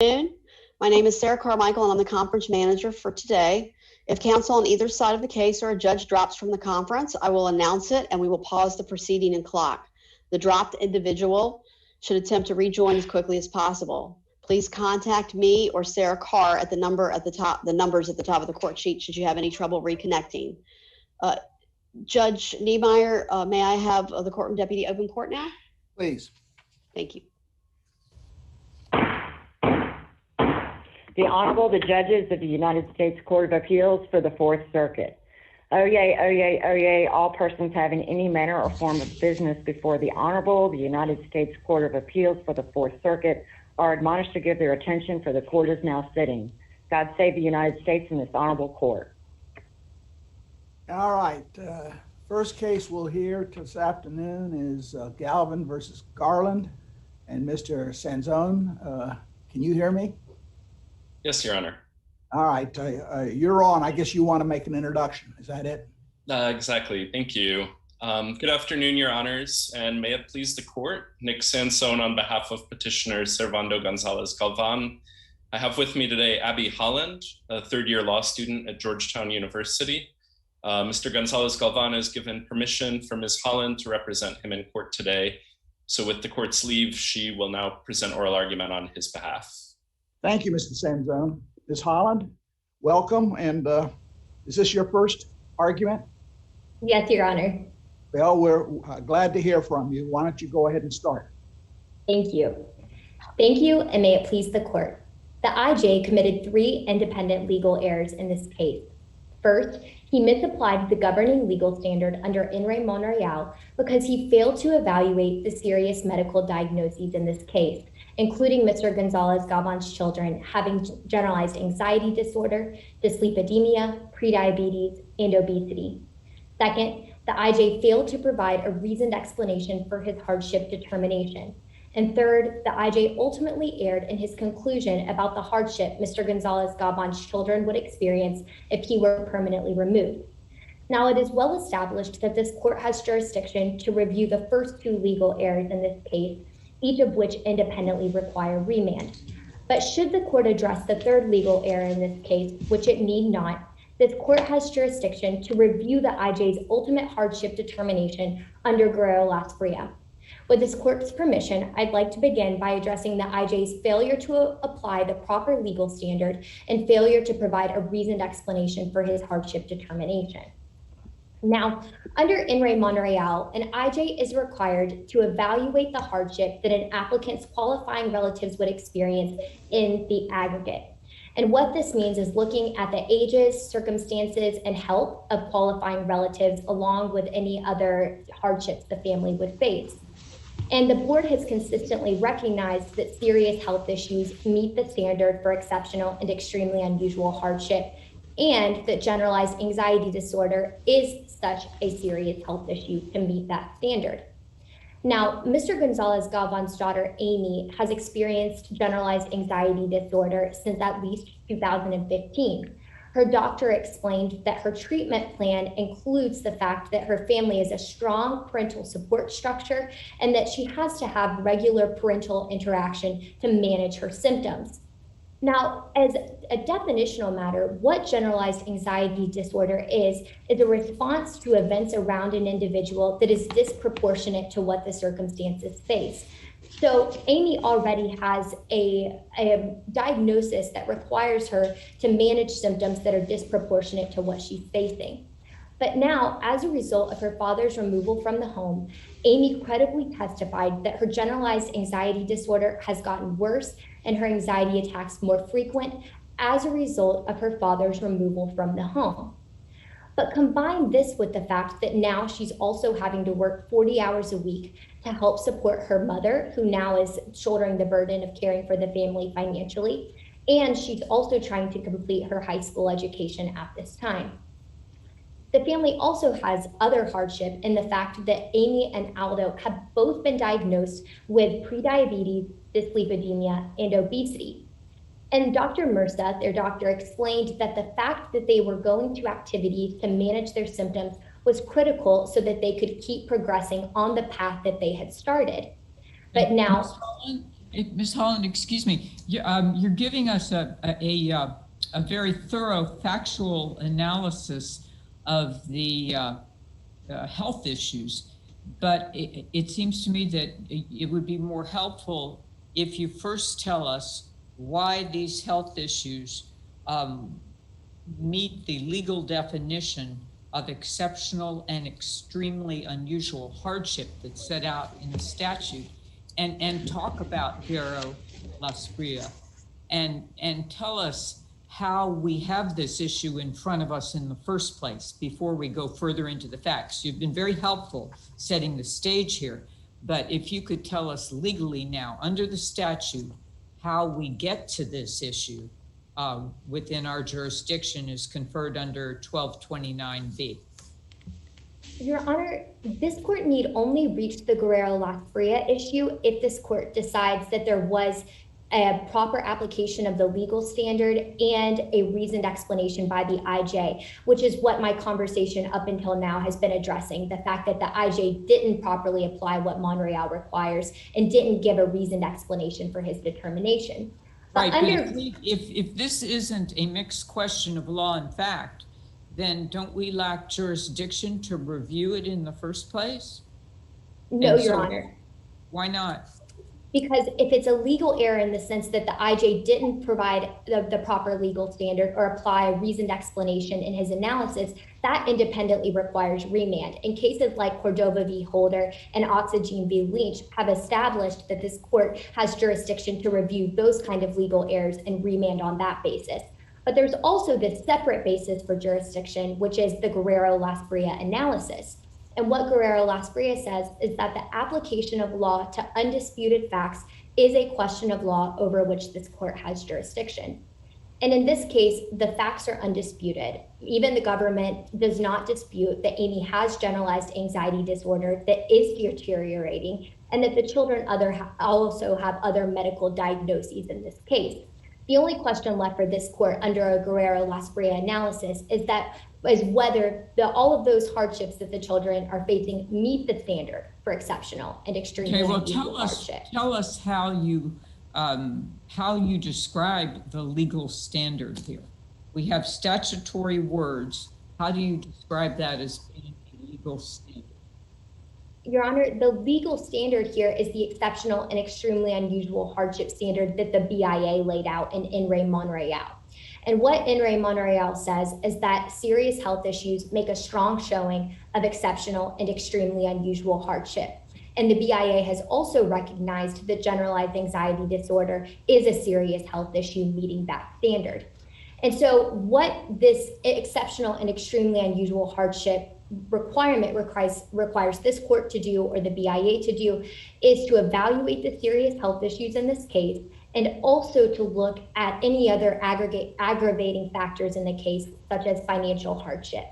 My name is Sarah Carmichael, and I'm the conference manager for today. If counsel on either side of the case or a judge drops from the conference, I will announce it and we will pause the proceeding and clock. The dropped individual should attempt to rejoin as quickly as possible. Please contact me or Sarah Carr at the numbers at the top of the court sheet should you have any trouble reconnecting. Judge Niemeyer, may I have the courtroom deputy open court now? Please. Thank you. The Honorable, the Judges of the United States Court of Appeals for the Fourth Circuit. Oyez, oyez, oyez, all persons having any manner or form of business before the Honorable, the United States Court of Appeals for the Fourth Circuit are admonished to give their attention, for the court is now sitting. God save the United States and this honorable court. All right. First case we'll hear this afternoon is Galvin versus Garland. And Mr. Sanzone, can you hear me? Yes, Your Honor. All right, you're on. I guess you want to make an introduction. Is that it? Exactly. Thank you. Good afternoon, Your Honors, and may it please the court. Nick Sansone on behalf of petitioner Servando Gonzalez Galvan. I have with me today Abby Holland, a third-year law student at Georgetown University. Mr. Gonzalez Galvan has given permission for Ms. Holland to represent him in court today. So with the court's leave, she will now present oral argument on his behalf. Thank you, Mr. Sanzone. Ms. Holland, welcome. And is this your first argument? Yes, Your Honor. Well, we're glad to hear from you. Why don't you go ahead and start? Thank you. Thank you, and may it please the court. The IJ committed 3 independent legal errors in this case. First, he misapplied the governing legal standard under In re Monreal because he failed to evaluate the serious medical diagnoses in this case, including Mr. Gonzalez Galvan's children having generalized anxiety disorder, dyslipidemia, prediabetes, and obesity. Second, the IJ failed to provide a reasoned explanation for his hardship determination. And third, the IJ ultimately erred in his conclusion about the hardship Mr. Gonzalez Galvan's children would experience if he were permanently removed. Now, it is well established that this court has jurisdiction to review the first 2 legal errors in this case, each of which independently require remand. But should the court address the 3rd legal error in this case, which it need not, this court has jurisdiction to review the IJ's ultimate hardship determination under Guerrero Las Fria. With this court's permission, I'd like to begin by addressing the IJ's failure to apply the proper legal standard and failure to provide a reasoned explanation for his hardship determination. Now, under In re Monreal, an IJ is required to evaluate the hardship that an applicant's qualifying relatives would experience in the aggregate. And what this means is looking at the ages, circumstances, and health of qualifying relatives along with any other hardships the family would face. And the board has consistently recognized that serious health issues meet the standard for exceptional and extremely unusual hardship, and that generalized anxiety disorder is such a serious health issue to meet that standard. Now, Mr. Gonzalez Galvan's daughter, Amy, has experienced generalized anxiety disorder since at least 2015. Her doctor explained that her treatment plan includes the fact that her family is a strong parental support structure and that she has to have regular parental interaction to manage her symptoms. Now, as a definitional matter, what generalized anxiety disorder is a response to events around an individual that is disproportionate to what the circumstances face. So Amy already has a diagnosis that requires her to manage symptoms that are disproportionate to what she's facing. But now, as a result of her father's removal from the home, Amy credibly testified that her generalized anxiety disorder has gotten worse and her anxiety attacks more frequent as a result of her father's removal from the home. But combine this with the fact that now she's also having to work 40 hours a week to help support her mother, who now is shouldering the burden of caring for the family financially, and she's also trying to complete her high school education at this time. The family also has other hardship in the fact that Amy and Aldo have both been diagnosed with prediabetes, dyslipidemia, and obesity. And Dr. Mursa, their doctor, explained that the fact that they were going to activities to manage their symptoms was critical so that they could keep progressing on the path that they had started. But now, Ms. Holland, excuse me. You're giving us a very thorough factual analysis of the health issues, but it seems to me that it would be more helpful if you first tell us why these health issues meet the legal definition of exceptional and extremely unusual hardship that's set out in the statute, and talk about Vero Las Bria, and tell us how we have this issue in front of us in the first place before we go further into the facts. You've been very helpful setting the stage here, but if you could tell us legally now, under the statute, how we get to this issue within our jurisdiction is conferred under 1229B. Your Honor, this court need only reach the Guerrero-Las Bria issue if this court decides that there was a proper application of the legal standard and a reasoned explanation by the IJ, which is what my conversation up until now has been addressing, the fact that the IJ didn't properly apply what Monreal requires and didn't give a reasoned explanation for his determination. Right, but if this isn't a mixed question of law and fact, then don't we lack jurisdiction to review it in the first place? No, Your Honor. Why not? Because if it's a legal error in the sense that the IJ didn't provide the proper legal standard or apply a reasoned explanation in his analysis, that independently requires remand. In cases like Cordova v. Holder and Oxygen v. Lynch have established that this court has jurisdiction to review those kind of legal errors and remand on that basis. But there's also this separate basis for jurisdiction, which is the Guerrero-Las Bria analysis. And what Guerrero-Las Bria says is that the application of law to undisputed facts is a question of law over which this court has jurisdiction. And in this case, the facts are undisputed. Even the government does not dispute that Amy has generalized anxiety disorder that is deteriorating, and that the children also have other medical diagnoses in this case. The only question left for this court under a Guerrero-Las Bria analysis is whether all of those hardships that the children are facing meet the standard for exceptional and extremely unusual hardship. Tell us how you describe the legal standard here. We have statutory words. How do you describe that as being a legal standard? Your Honor, the legal standard here is the exceptional and extremely unusual hardship standard that the BIA laid out in In Re Monreal. And what In Re Monreal says is that serious health issues make a strong showing of exceptional and extremely unusual hardship. And the BIA has also recognized that generalized anxiety disorder is a serious health issue meeting that standard. And so what this exceptional and extremely unusual hardship requirement requires this court to do, or the BIA to do, is to evaluate the serious health issues in this case, and also to look at any other aggravating factors in the case, such as financial hardship.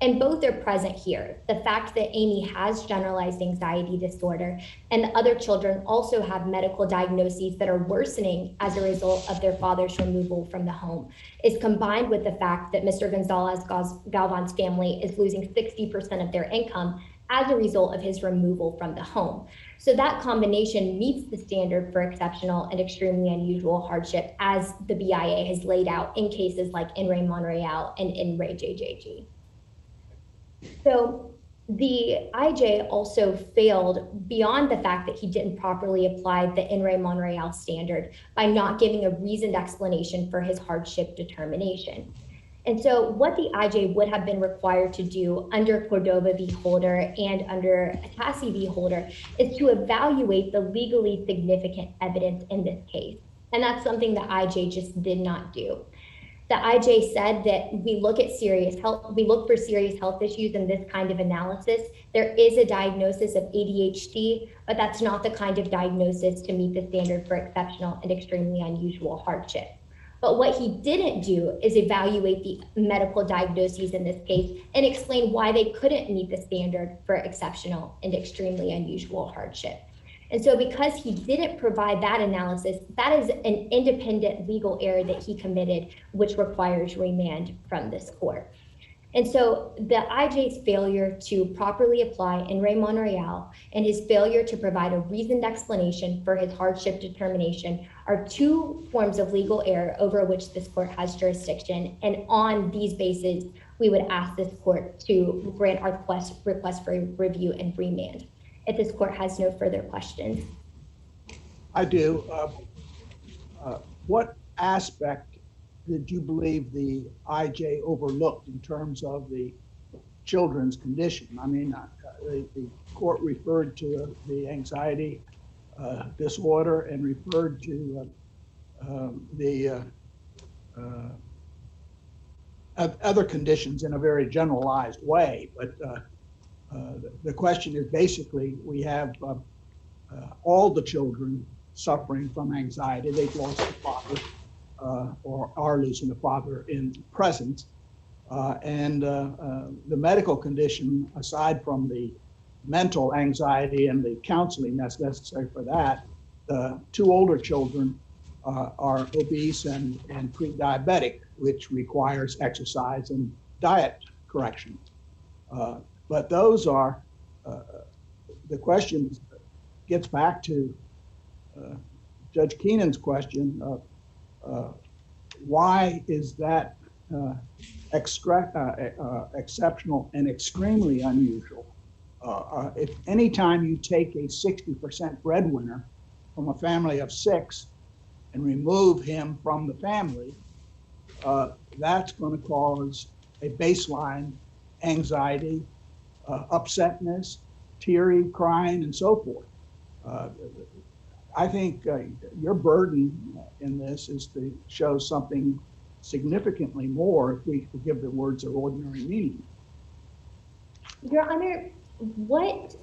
And both are present here. The fact that Amy has generalized anxiety disorder and the other children also have medical diagnoses that are worsening as a result of their father's removal from the home is combined with the fact that Mr. Gonzalez-Galvan's family is losing 60% of their income as a result of his removal from the home. So that combination meets the standard for exceptional and extremely unusual hardship as the BIA has laid out in cases like In Re Monreal and In Re JJG. So the IJ also failed beyond the fact that he didn't properly apply the In Re Monreal standard by not giving a reasoned explanation for his hardship determination. And so what the IJ would have been required to do under Cordova v. Holder and under Atassi v. Holder is to evaluate the legally significant evidence in this case. And that's something the IJ just did not do. The IJ said that we look for serious health issues in this kind of analysis. There is a diagnosis of ADHD, but that's not the kind of diagnosis to meet the standard for exceptional and extremely unusual hardship. But what he didn't do is evaluate the medical diagnoses in this case and explain why they couldn't meet the standard for exceptional and extremely unusual hardship. And so because he didn't provide that analysis, that is an independent legal error that he committed, which requires remand from this court. And so the IJ's failure to properly apply in re Monreal and his failure to provide a reasoned explanation for his hardship determination are two forms of legal error over which this court has jurisdiction. And on these bases, we would ask this court to grant our request for review and remand. If this court has no further questions. I do. What aspect did you believe the IJ overlooked in terms of the children's condition? I mean, the court referred to the anxiety disorder and referred to the other conditions in a very generalized way. But the question is basically, we have all the children suffering from anxiety. They've lost a father or are losing a father in present. And the medical condition, aside from the mental anxiety and the counseling that's necessary for that, the two older children are obese and pre-diabetic, which requires exercise and diet correction. But those are, the question gets back to Judge Keenan's question of why is that exceptional and extremely unusual? If any time you take a 60% breadwinner from a family of 6 and remove him from the family, that's going to cause a baseline anxiety, upsetness, teary, crying, and so forth. I think your burden in this is to show something significantly more if we give the words their ordinary meaning. Your Honor, what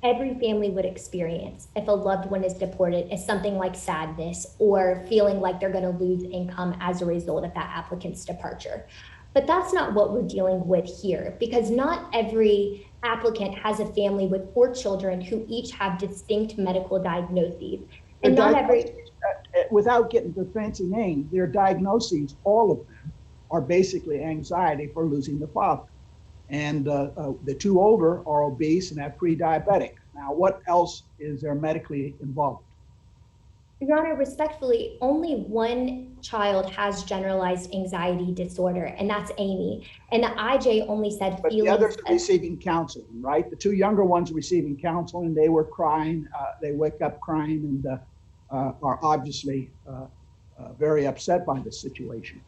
every family would experience if a loved one is deported is something like sadness or feeling like they're going to lose income as a result of that applicant's departure. But that's not what we're dealing with here, because not every applicant has a family with 4 children who each have distinct medical diagnoses. And not every... Without getting to fancy names, their diagnoses, all of them, are basically anxiety for losing the father. And the 2 older are obese and have pre-diabetic. Now, what else is there medically involved? Your Honor, respectfully, only one child has generalized anxiety disorder, and that's Amy. And the IJ only said but feelings. The others are receiving counseling, right? The 2 younger ones are receiving counseling. They were crying. They wake up crying and are obviously very upset by the situation.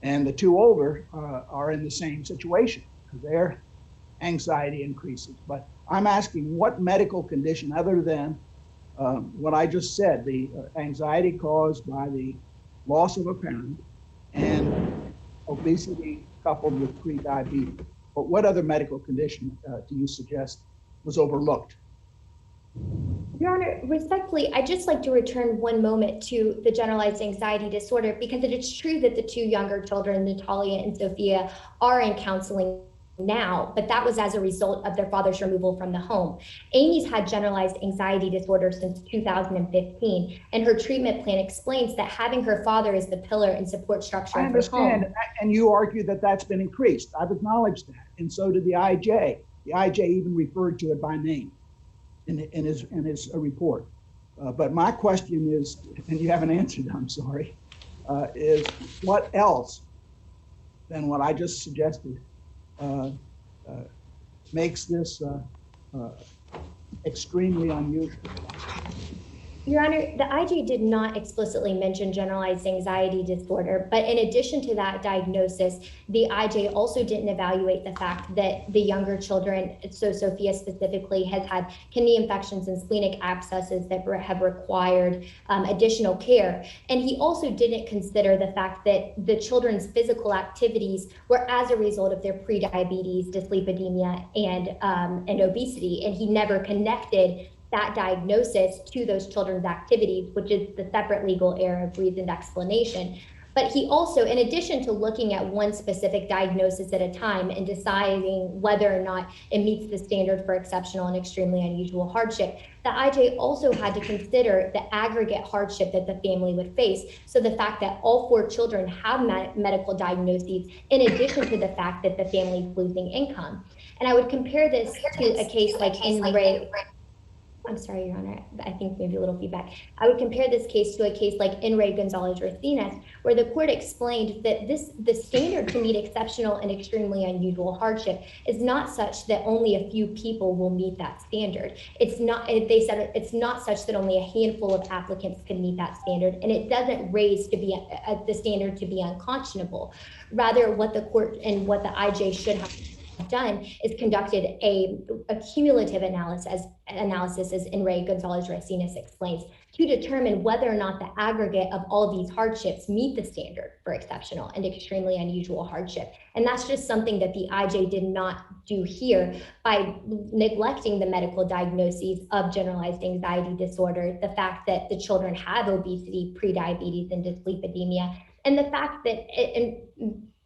And the 2 older are in the same situation. Their anxiety increases. But I'm asking, what medical condition other than what I just said, the anxiety caused by the loss of a parent and obesity coupled with pre-diabetes, but what other medical condition do you suggest was overlooked? Your Honor, respectfully, I'd just like to return one moment to the generalized anxiety disorder, because it is true that the 2 younger children, Natalia and Sophia, are in counseling now, but that was as a result of their father's removal from the home. Amy's had generalized anxiety disorder since 2015, and her treatment plan explains that having her father as the pillar and support structure of her home. And you argue that that's been increased. I've acknowledged that, and so did the IJ. The IJ even referred to it by name in his report. But my question is, and you haven't answered, I'm sorry, is what else than what I just suggested makes this extremely unusual? Your Honor, the IJ did not explicitly mention generalized anxiety disorder, but in addition to that diagnosis, the IJ also didn't evaluate the fact that the younger children, so Sophia specifically, has had kidney infections and splenic abscesses that have required additional care. And he also didn't consider the fact that the children's physical activities were as a result of their prediabetes, dyslipidemia, and obesity. And he never connected that diagnosis to those children's activities, which is the separate legal error of reasoned explanation. But he also, in addition to looking at one specific diagnosis at a time and deciding whether or not it meets the standard for exceptional and extremely unusual hardship, the IJ also had to consider the aggregate hardship that the family would face. So the fact that all 4 children have medical diagnoses, in addition to the fact that the family is losing income. And I would compare this to a case like I'm sorry, Your Honor, I think maybe a little feedback. I would compare this case to a case like In re Gonzalez-Racinas, where the court explained that the standard to meet exceptional and extremely unusual hardship is not such that only a few people will meet that standard. It's not, they said it's not such that only a handful of applicants can meet that standard, and it doesn't raise to be the standard to be unconscionable. Rather, what the court and what the IJ should have done is conducted a cumulative analysis as In re Gonzalez-Racinas explains, to determine whether or not the aggregate of all these hardships meet the standard for exceptional and extremely unusual hardship. And that's just something that the IJ did not do here by neglecting the medical diagnoses of generalized anxiety disorder, the fact that the children have obesity, prediabetes, and dyslipidemia, and the fact that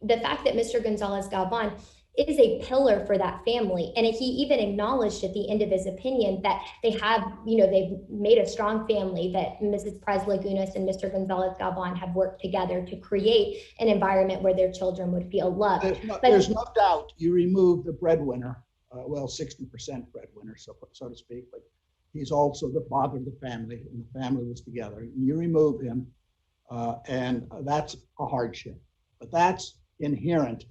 Mr. Gonzalez-Galvan is a pillar for that family. And he even acknowledged at the end of his opinion that they have, they've made a strong family, that Mrs. Perez-Lagunas and Mr. Gonzalez-Galvan have worked together to create an environment where their children would feel loved. There's no doubt you remove the breadwinner, 60% breadwinner, so to speak, but he's also the father of the family, and the family was together. You remove him, and that's a hardship, but that's inherent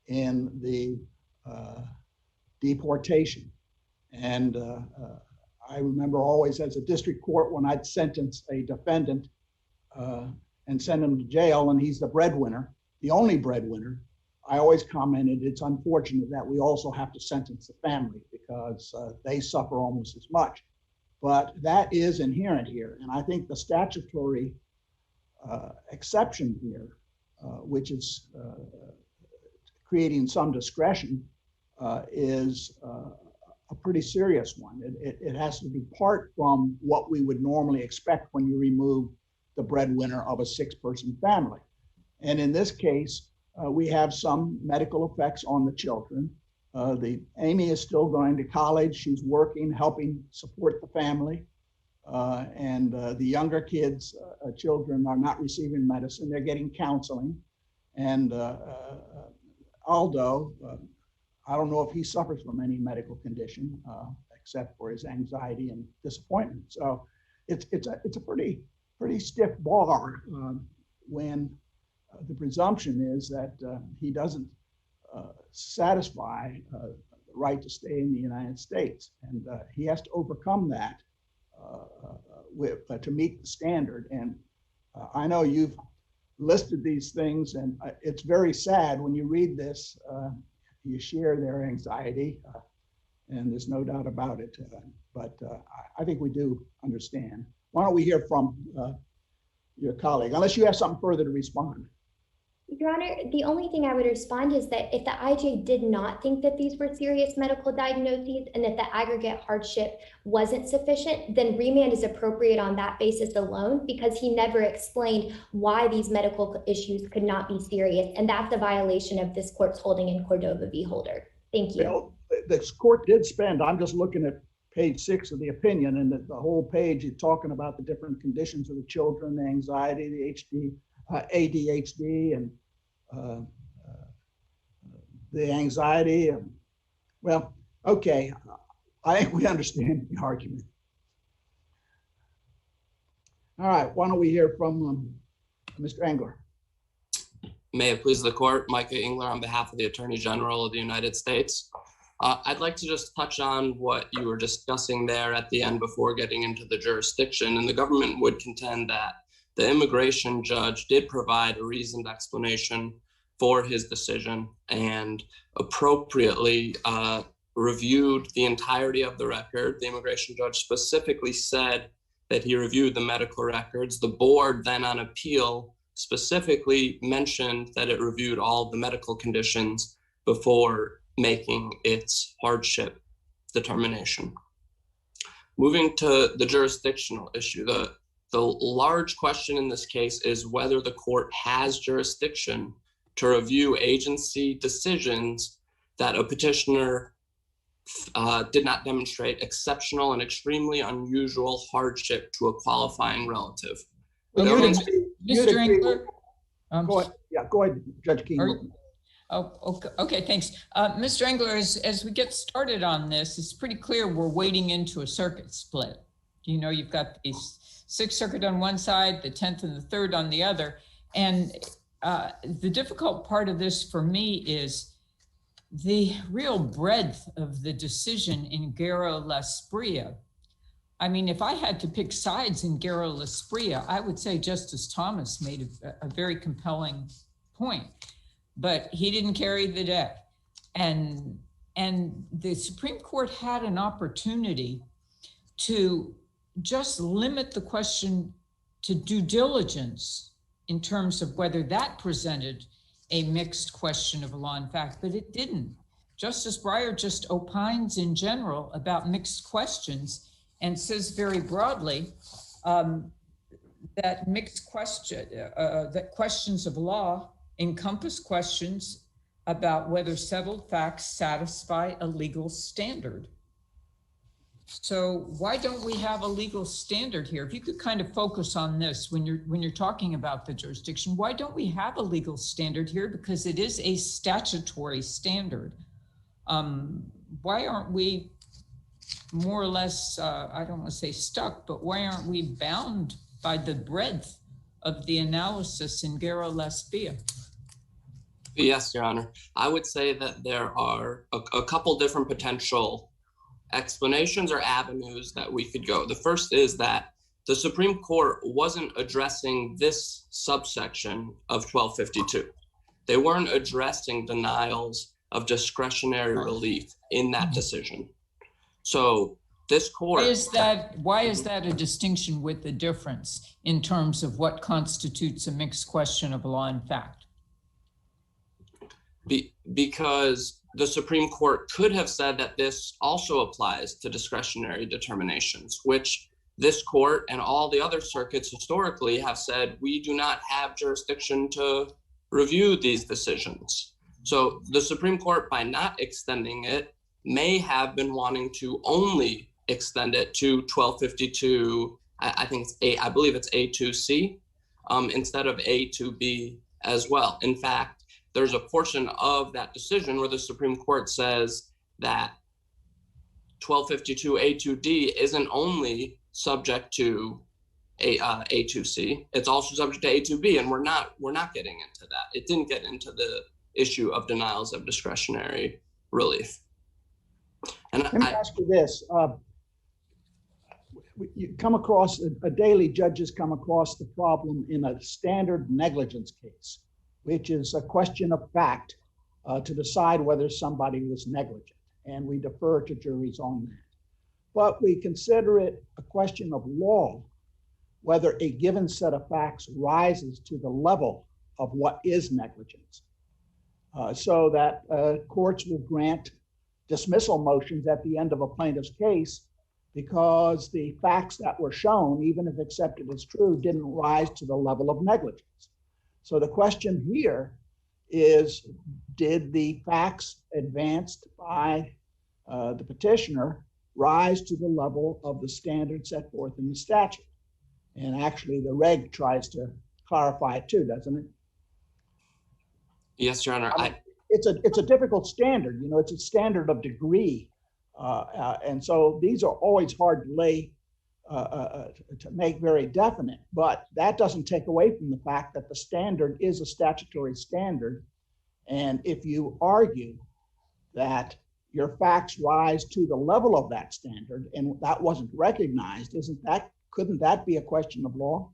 in the deportation. And I remember always as a district court when I'd sentence a defendant and send him to jail, and he's the breadwinner, the only breadwinner, I always commented it's unfortunate that we also have to sentence the family because they suffer almost as much. But that is inherent here. And I think the statutory exception here, which is creating some discretion, is a pretty serious one. It has to be apart from what we would normally expect when you remove the breadwinner of a 6-person family. And in this case, we have some medical effects on the children. Amy is still going to college. She's working, helping support the family. And the younger kids, children are not receiving medicine. They're getting counseling. And Aldo, I don't know if he suffers from any medical condition except for his anxiety and disappointment. So it's a pretty stiff bar when the presumption is that he doesn't satisfy the right to stay in the United States, and he has to overcome that to meet the standard. And I know you've listed these things, and it's very sad when you read this. You share their anxiety, and there's no doubt about it. But I think we do understand. Why don't we hear from your colleague, unless you have something further to respond? Your Honor, the only thing I would respond is that if the IJ did not think that these were serious medical diagnoses and that the aggregate hardship wasn't sufficient, then remand is appropriate on that basis alone, because he never explained why these medical issues could not be serious. And that's a violation of this court's holding in Cordova v. Holder. Thank you. Well, this court did spend, I'm just looking at page 6 of the opinion, and the whole page is talking about the different conditions of the children, the anxiety, the ADHD, and the anxiety. Well, okay, I think we understand the argument. All right, why don't we hear from Mr. Engler? May it please the court, Micah Engler on behalf of the Attorney General of the United States. I'd like to just touch on what you were discussing there at the end before getting into the jurisdiction. And the government would contend that the immigration judge did provide a reasoned explanation for his decision and appropriately reviewed the entirety of the record. The immigration judge specifically said that he reviewed the medical records. The board then on appeal specifically mentioned that it reviewed all the medical conditions before making its hardship determination. Moving to the jurisdictional issue, the The large question in this case is whether the court has jurisdiction to review agency decisions that a petitioner did not demonstrate exceptional and extremely unusual hardship to a qualifying relative. Mr. Engler? Go ahead. Yeah, go ahead, Judge King. Oh, okay, thanks. Mr. Engler, as we get started on this, it's pretty clear we're wading into a circuit split. You know, you've got the Sixth Circuit on one side, the 10th and the 3rd on the other. And the difficult part of this for me is the real breadth of the decision in Guerra-Lasprilla. I mean, if I had to pick sides in Guerra-Lasprilla, I would say Justice Thomas made a very compelling point, but he didn't carry the day. And the Supreme Court had an opportunity to just limit the question to due diligence in terms of whether that presented a mixed question of law and fact, but it didn't. Justice Breyer just opines in general about mixed questions and says very broadly that that questions of law encompass questions about whether settled facts satisfy a legal standard. So why don't we have a legal standard here? If you could kind of focus on this when you're talking about the jurisdiction, why don't we have a legal standard here? Because it is a statutory standard. Why aren't we more or less, I don't want to say stuck, but why aren't we bound by the breadth of the analysis in Guerra-Lasprilla? Yes, Your Honor. I would say that there are a couple different potential explanations or avenues that we could go. The first is that the Supreme Court wasn't addressing this subsection of 1252. They weren't addressing denials of discretionary relief in that decision. So this court— Why is that a distinction with the difference in terms of what constitutes a mixed question of law and fact? Because the Supreme Court could have said that this also applies to discretionary determinations, which this court and all the other circuits historically have said we do not have jurisdiction to review these decisions. So the Supreme Court, by not extending it, may have been wanting to only extend it to 1252, I believe it's A2C, instead of A2B as well. In fact, there's a portion of that decision where the Supreme Court says that 1252 A2D isn't only subject to A2C, it's also subject to A2B, and we're not getting into that. It didn't get into the issue of denials of discretionary relief. And let me ask you this: you come across daily, judges come across the problem in a standard negligence case, which is a question of fact to decide whether somebody was negligent, and we defer to juries on that. But we consider it a question of law, whether a given set of facts rises to the level of what is negligence, so that courts will grant dismissal motions at the end of a plaintiff's case because the facts that were shown, even if accepted as true, didn't rise to the level of negligence. So the question here is, did the facts advanced by the petitioner rise to the level of the standard set forth in the statute? And actually the reg tries to clarify it too, doesn't it? Yes, Your Honor. It's a difficult standard, you know, it's a standard of degree. And so these are always hard to lay to make very definite, but that doesn't take away from the fact that the standard is a statutory standard. And if you argue that your facts rise to the level of that standard and that wasn't recognized, couldn't that be a question of law?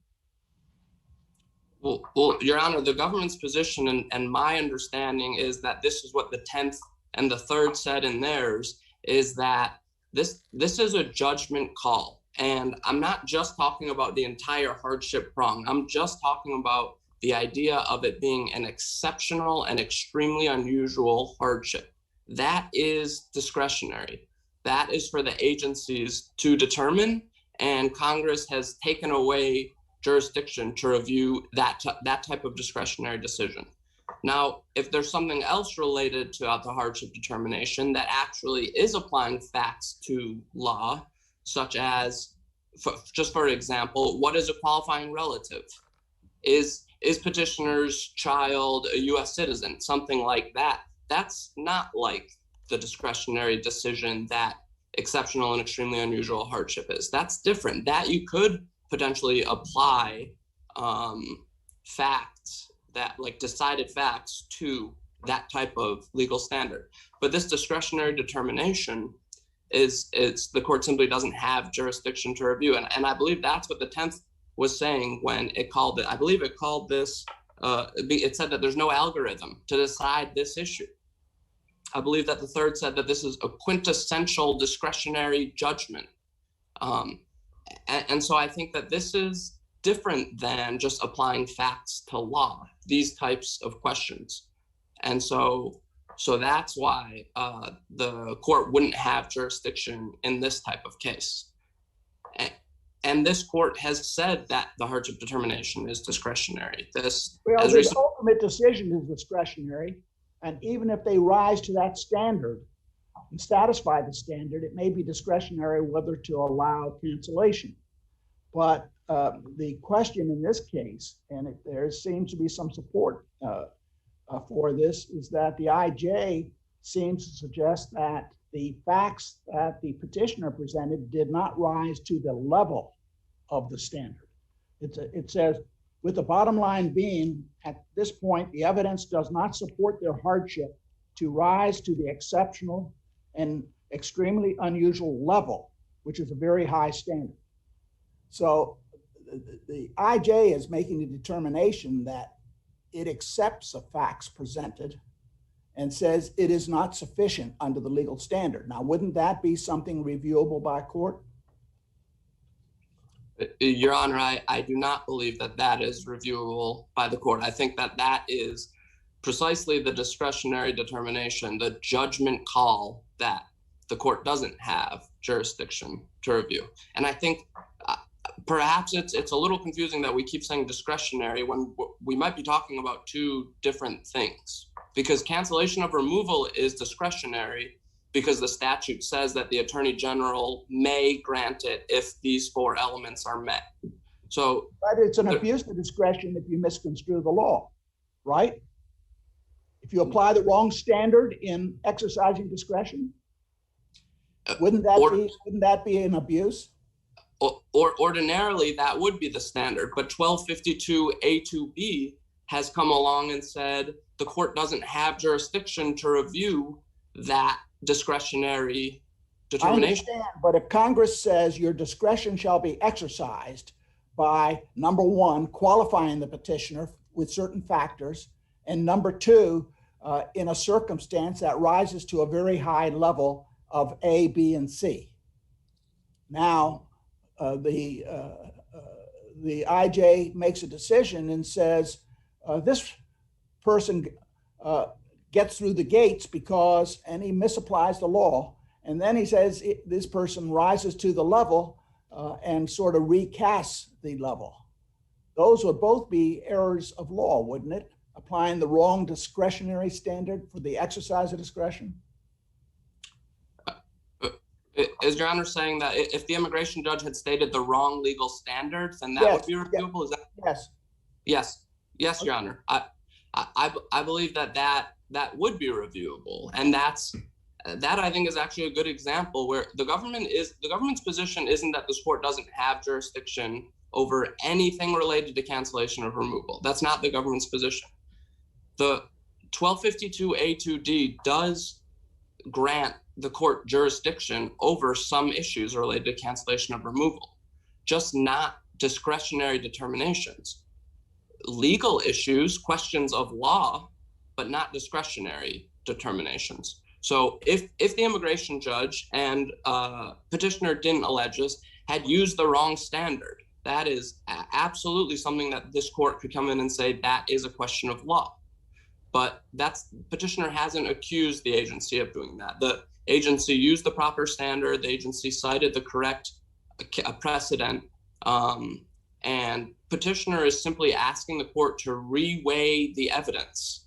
Well, Your Honor, the government's position and my understanding is that this is what the 10th and the 3rd said in theirs, is that this is a judgment call. And I'm not just talking about the entire hardship prong. I'm just talking about the idea of it being an exceptional and extremely unusual hardship. That is discretionary. That is for the agencies to determine. And Congress has taken away jurisdiction to review that type of discretionary decision. Now, if there's something else related to the hardship determination that actually is applying facts to law, such as, just for example, what is a qualifying relative? Is petitioner's child a U.S. citizen? Something like that. That's not like the discretionary decision that exceptional and extremely unusual hardship is. That's different. That you could potentially apply facts, that like decided facts, to that type of legal standard. But this discretionary determination is the court simply doesn't have jurisdiction to review. And I believe that's what the 10th was saying when it called it. I believe it called this, it said that there's no algorithm to decide this issue. I believe that the 3rd said that this is a quintessential discretionary judgment. And so I think that this is different than just applying facts to law, these types of questions. And so that's why the court wouldn't have jurisdiction in this type of case. And this court has said that the hardship determination is discretionary. The ultimate decision is discretionary. And even if they rise to that standard and satisfy the standard, it may be discretionary whether to allow cancellation. But the question in this case, and there seems to be some support for this, is that the IJ seems to suggest that the facts that the petitioner presented did not rise to the level of the standard. It says, with the bottom line being, at this point, the evidence does not support their hardship to rise to the exceptional and extremely unusual level, which is a very high standard. So the IJ is making a determination that it accepts the facts presented and says it is not sufficient under the legal standard. Now, wouldn't that be something reviewable by court? Your Honor, I do not believe that that is reviewable by the court. I think that that is precisely the discretionary determination, the judgment call that the court doesn't have jurisdiction to review. And I think perhaps it's a little confusing that we keep saying discretionary when we might be talking about two different things, because cancellation of removal is discretionary because the statute says that the Attorney General may grant it if these 4 elements are met. So, but it's an abuse of discretion if you misconstrue the law, right? If you apply the wrong standard in exercising discretion, wouldn't that be an abuse? Or ordinarily that would be the standard, but 1252A2B has come along and said the court doesn't have jurisdiction to review that discretionary determination. I understand, but if Congress says your discretion shall be exercised by, number 1, qualifying the petitioner with certain factors, and number 2, in a circumstance that rises to a very high level of A, B, and C. Now, the IJ makes a decision and says this person gets through the gates because, and he misapplies the law, and then he says this person rises to the level and sort of recasts the level. Those would both be errors of law, wouldn't it? Applying the wrong discretionary standard for the exercise of discretion? Is Your Honor saying that if the immigration judge had stated the wrong legal standards, then that would be reviewable? Is that? Yes. Yes, Your Honor. I believe that would be reviewable, and that I think is actually a good example where the government's position isn't that this court doesn't have jurisdiction over anything related to cancellation of removal. That's not the government's position. The 1252A2D does grant the court jurisdiction over some issues related to cancellation of removal, just not discretionary determinations. Legal issues, questions of law, but not discretionary determinations. So if the immigration judge and petitioner didn't allege this, had used the wrong standard, that is absolutely something that this court could come in and say that is a question of law. But petitioner hasn't accused the agency of doing that. The agency used the proper standard. The agency cited the correct precedent. And petitioner is simply asking the court to reweigh the evidence,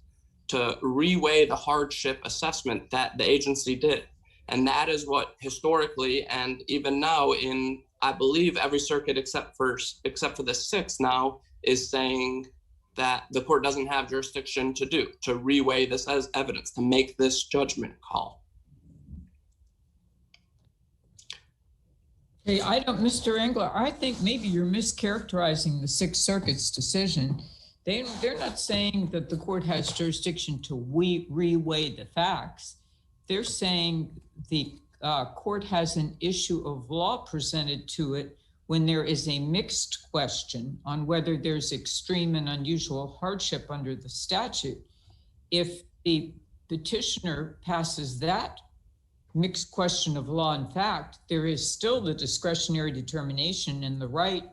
to reweigh the hardship assessment that the agency did. And that is what historically, and even now in, I believe, every circuit except for the sixth now, is saying that the court doesn't have jurisdiction to do, to reweigh this as evidence, to make this judgment call. Hey, Mr. Engler, I think maybe you're mischaracterizing the Sixth Circuit's decision. They're not saying that the court has jurisdiction to reweigh the facts. They're saying the court has an issue of law presented to it when there is a mixed question on whether there's extreme and unusual hardship under the statute. If the petitioner passes that mixed question of law and fact, there is still the discretionary determination and the right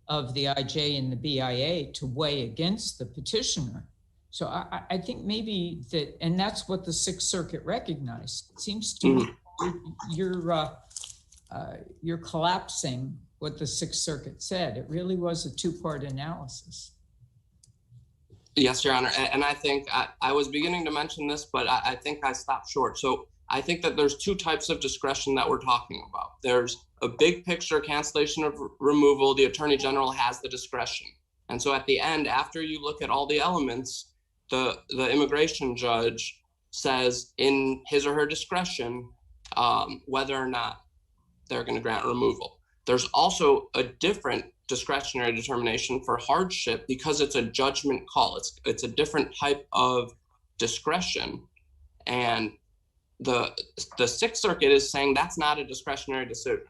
of the IJ and the BIA to weigh against the petitioner. So I think maybe that, and that's what the Sixth Circuit recognized. It seems to me you're collapsing what the Sixth Circuit said. It really was a two-part analysis. Yes, Your Honor. And I think I was beginning to mention this, but I think I stopped short. So I think that there's two types of discretion that we're talking about. There's a big picture cancellation of removal. The Attorney General has the discretion. And so at the end, after you look at all the elements, the immigration judge says in his or her discretion whether or not they're going to grant removal. There's also a different discretionary determination for hardship because it's a judgment call. It's a different type of discretion. And the Sixth Circuit is saying that's not a discretionary decision,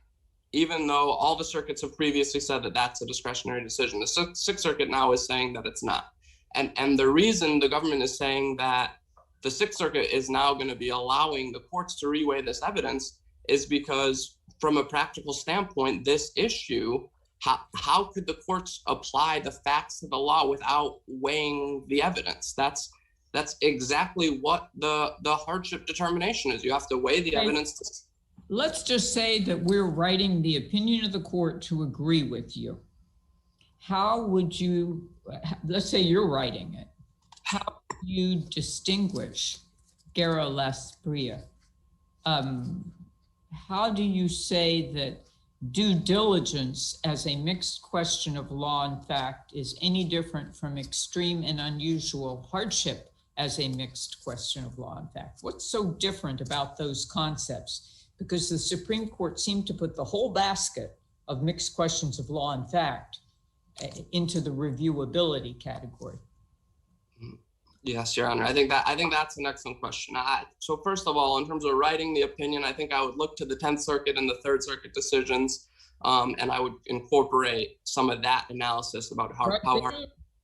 even though all the circuits have previously said that that's a discretionary decision. The Sixth Circuit now is saying that it's not. And the reason the government is saying that the Sixth Circuit is now going to be allowing the courts to reweigh this evidence is because from a practical standpoint, this issue, how could the courts apply the facts to the law without weighing the evidence? That's exactly what the hardship determination is. You have to weigh the evidence. Let's just say that we're writing the opinion of the court to agree with you. How would you, let's say you're writing it, how do you distinguish Guerra Las Bria? How do you say that due diligence as a mixed question of law and fact is any different from extreme and unusual hardship as a mixed question of law and fact? What's so different about those concepts? Because the Supreme Court seemed to put the whole basket of mixed questions of law and fact into the reviewability category. Yes, Your Honor. I think that's an excellent question. So first of all, in terms of writing the opinion, I think I would look to the 10th Circuit and the Third Circuit decisions, and I would incorporate some of that analysis about how hard.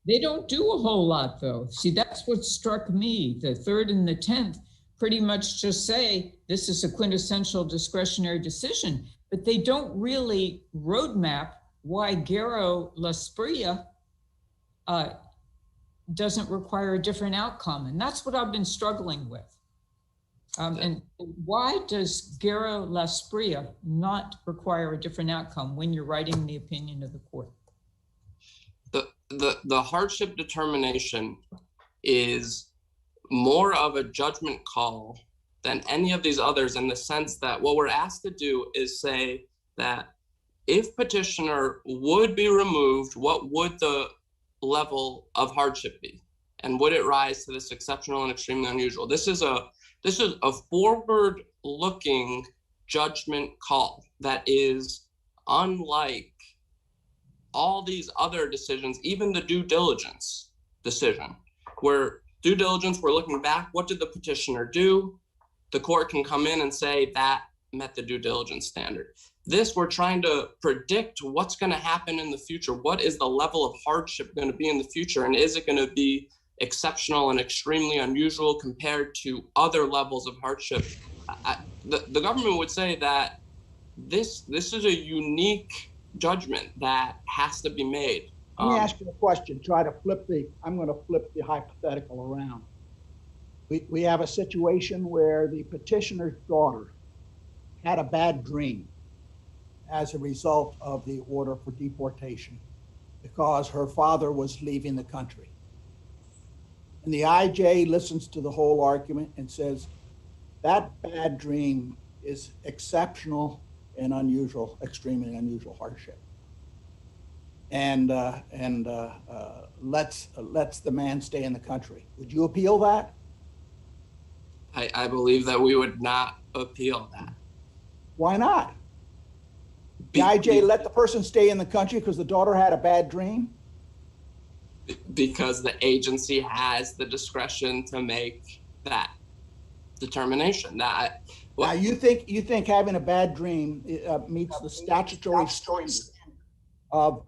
They don't do a whole lot, though. See, that's what struck me. The Third and the 10th pretty much just say this is a quintessential discretionary decision, but they don't really roadmap why Guerra Las Bria doesn't require a different outcome. And that's what I've been struggling with. And why does Guerra Las Bria not require a different outcome when you're writing the opinion of the court? The hardship determination is more of a judgment call than any of these others, in the sense that what we're asked to do is say that if petitioner would be removed, what would the level of hardship be, and would it rise to this exceptional and extremely unusual? This is a forward-looking judgment call that is unlike all these other decisions, even the due diligence decision, where due diligence, we're looking back, what did the petitioner do? The court can come in and say that met the due diligence standard. This, we're trying to predict what's going to happen in the future. What is the level of hardship going to be in the future? And is it going to be exceptional and extremely unusual compared to other levels of hardship? The government would say that this is a unique judgment that has to be made. Let me ask you a question. I'm going to flip the hypothetical around. We have a situation where the petitioner's daughter had a bad dream as a result of the order for deportation. because her father was leaving the country. And the IJ listens to the whole argument and says, that bad dream is exceptional and unusual, extremely unusual hardship. And lets the man stay in the country. Would you appeal that? I believe that we would not appeal that. Why not? The IJ let the person stay in the country because the daughter had a bad dream? Because the agency has the discretion to make that determination. Now, you think having a bad dream meets the statutory standard of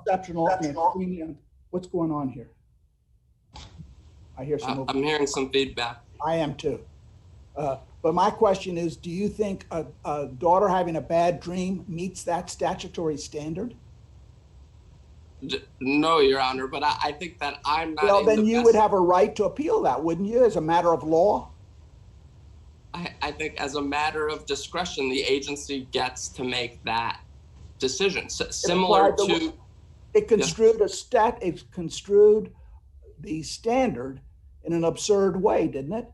exceptional and extremely. What's going on here? I hear some. I'm hearing some feedback. I am too. But my question is, do you think a daughter having a bad dream meets that statutory standard? No, Your Honor, but I think that I'm not. Well, then you would have a right to appeal that, wouldn't you, as a matter of law? I think as a matter of discretion, the agency gets to make that decision. Similar to it construed it construed the standard in an absurd way, didn't it?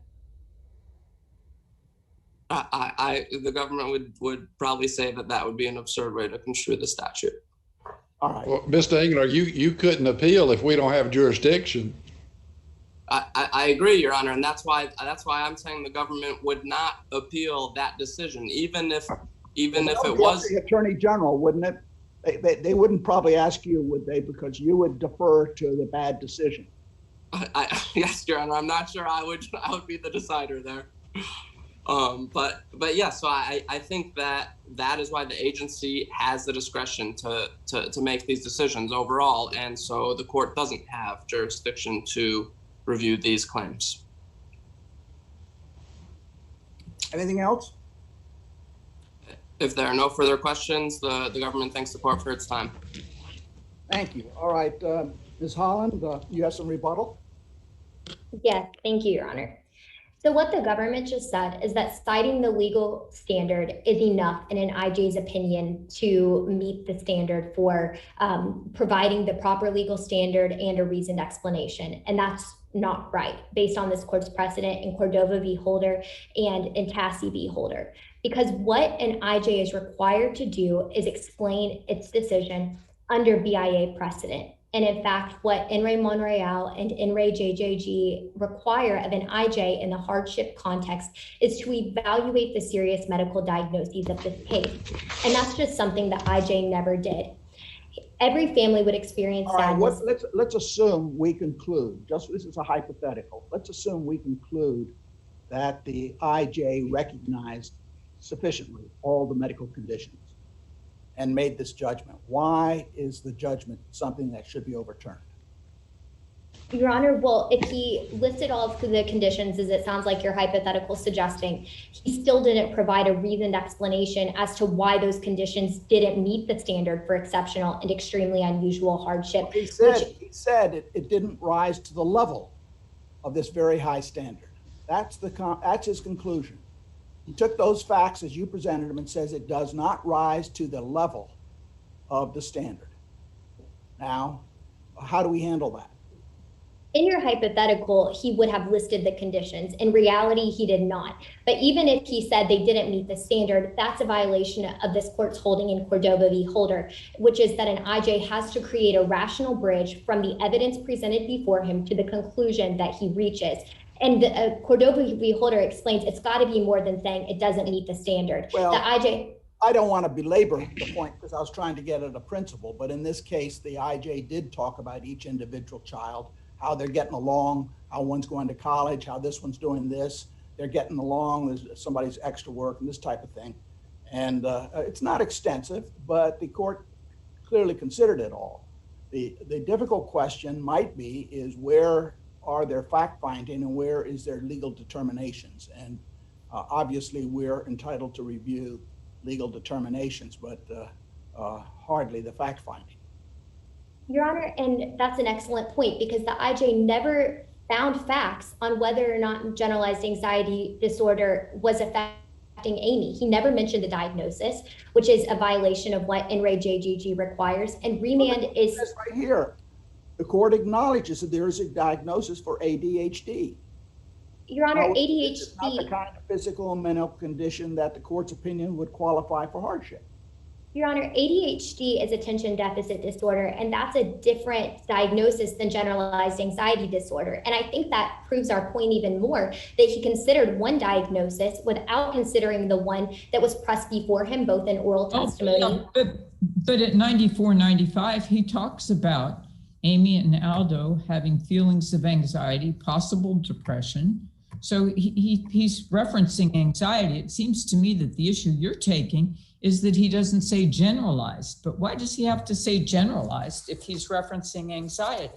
The government would probably say that would be an absurd way to construe the statute. All right. Well, Mr. Engler, you couldn't appeal if we don't have jurisdiction. I agree, Your Honor, and that's why I'm saying the government would not appeal that decision, even if it was the Attorney General, wouldn't it? They wouldn't probably ask you, would they? Because you would defer to the bad decision. Yes, Your Honor. I'm not sure I would be the decider there. But yeah, so I think that is why the agency has the discretion to make these decisions overall, and so the court doesn't have jurisdiction to review these claims. Anything else? If there are no further questions, the government thanks the court for its time. Thank you. All right, Ms. Holland, you have some rebuttal? Yes, thank you, Your Honor. So what the government just said is that citing the legal standard is enough, in an IJ's opinion, to meet the standard for providing the proper legal standard and a reasoned explanation. And that's not right, based on this court's precedent in Cordova v. Holder and in Tassie v. Holder. Because what an IJ is required to do is explain its decision under BIA precedent. And in fact, what In re Monreal and In re JJG require of an IJ in the hardship context is to evaluate the serious medical diagnoses of this case. And that's just something that IJ never did. Every family would experience sadness. All right, let's assume we conclude, this is a hypothetical, let's assume we conclude that the IJ recognized sufficiently all the medical conditions and made this judgment. Why is the judgment something that should be overturned? Your Honor, well, if he listed all of the conditions, as it sounds like your hypothetical suggesting, he still didn't provide a reasoned explanation as to why those conditions didn't meet the standard for exceptional and extremely unusual hardship. He said it didn't rise to the level of this very high standard. That's his conclusion. He took those facts as you presented them and says it does not rise to the level of the standard. Now, how do we handle that? In your hypothetical, he would have listed the conditions. In reality, he did not. But even if he said they didn't meet the standard, that's a violation of this court's holding in Cordova v. Holder, which is that an IJ has to create a rational bridge from the evidence presented before him to the conclusion that he reaches. And Cordova v. Holder explains it's got to be more than saying it doesn't meet the standard. Well, the IJ. I don't want to belabor the point because I was trying to get at a principle, but in this case, the IJ did talk about each individual child, how they're getting along, how one's going to college, how this one's doing this, they're getting along, there's somebody's extra work and this type of thing. And it's not extensive, but the court clearly considered it all. The difficult question might be is where are their fact-finding and where is their legal determinations? And obviously we're entitled to review legal determinations, but hardly the fact-finding. Your Honor, and that's an excellent point because the IJ never found facts on whether or not generalized anxiety disorder was affecting Amy. He never mentioned the diagnosis, which is a violation of what NRA-JGG requires. And remand is right here. The court acknowledges that there is a diagnosis for ADHD. Your Honor, No, ADHD is not the kind of physical and mental condition that the court's opinion would qualify for hardship. Your Honor, ADHD is attention deficit disorder, and that's a different diagnosis than generalized anxiety disorder. And I think that proves our point even more, that he considered one diagnosis without considering the one that was pressed before him, both in oral testimony. But at 94, 95, he talks about Amy and Aldo having feelings of anxiety, possible depression. So he's referencing anxiety. It seems to me that the issue you're taking is that he doesn't say generalized. But why does he have to say generalized if he's referencing anxiety?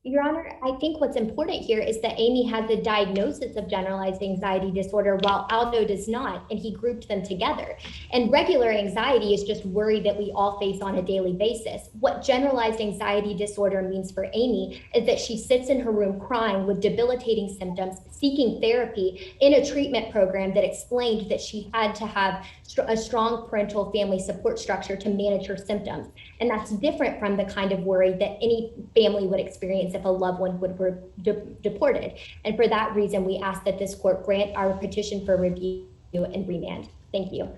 Your Honor, I think what's important here is that Amy has the diagnosis of generalized anxiety disorder while Aldo does not, and he grouped them together. And regular anxiety is just worry that we all face on a daily basis. What generalized anxiety disorder means for Amy is that she sits in her room crying with debilitating symptoms, seeking therapy in a treatment program that explained that she had to have a strong parental family support structure to manage her symptoms. And that's different from the kind of worry that any family would experience if a loved one would be deported. And for that reason, we ask that this court grant our petition for review and remand. Thank you.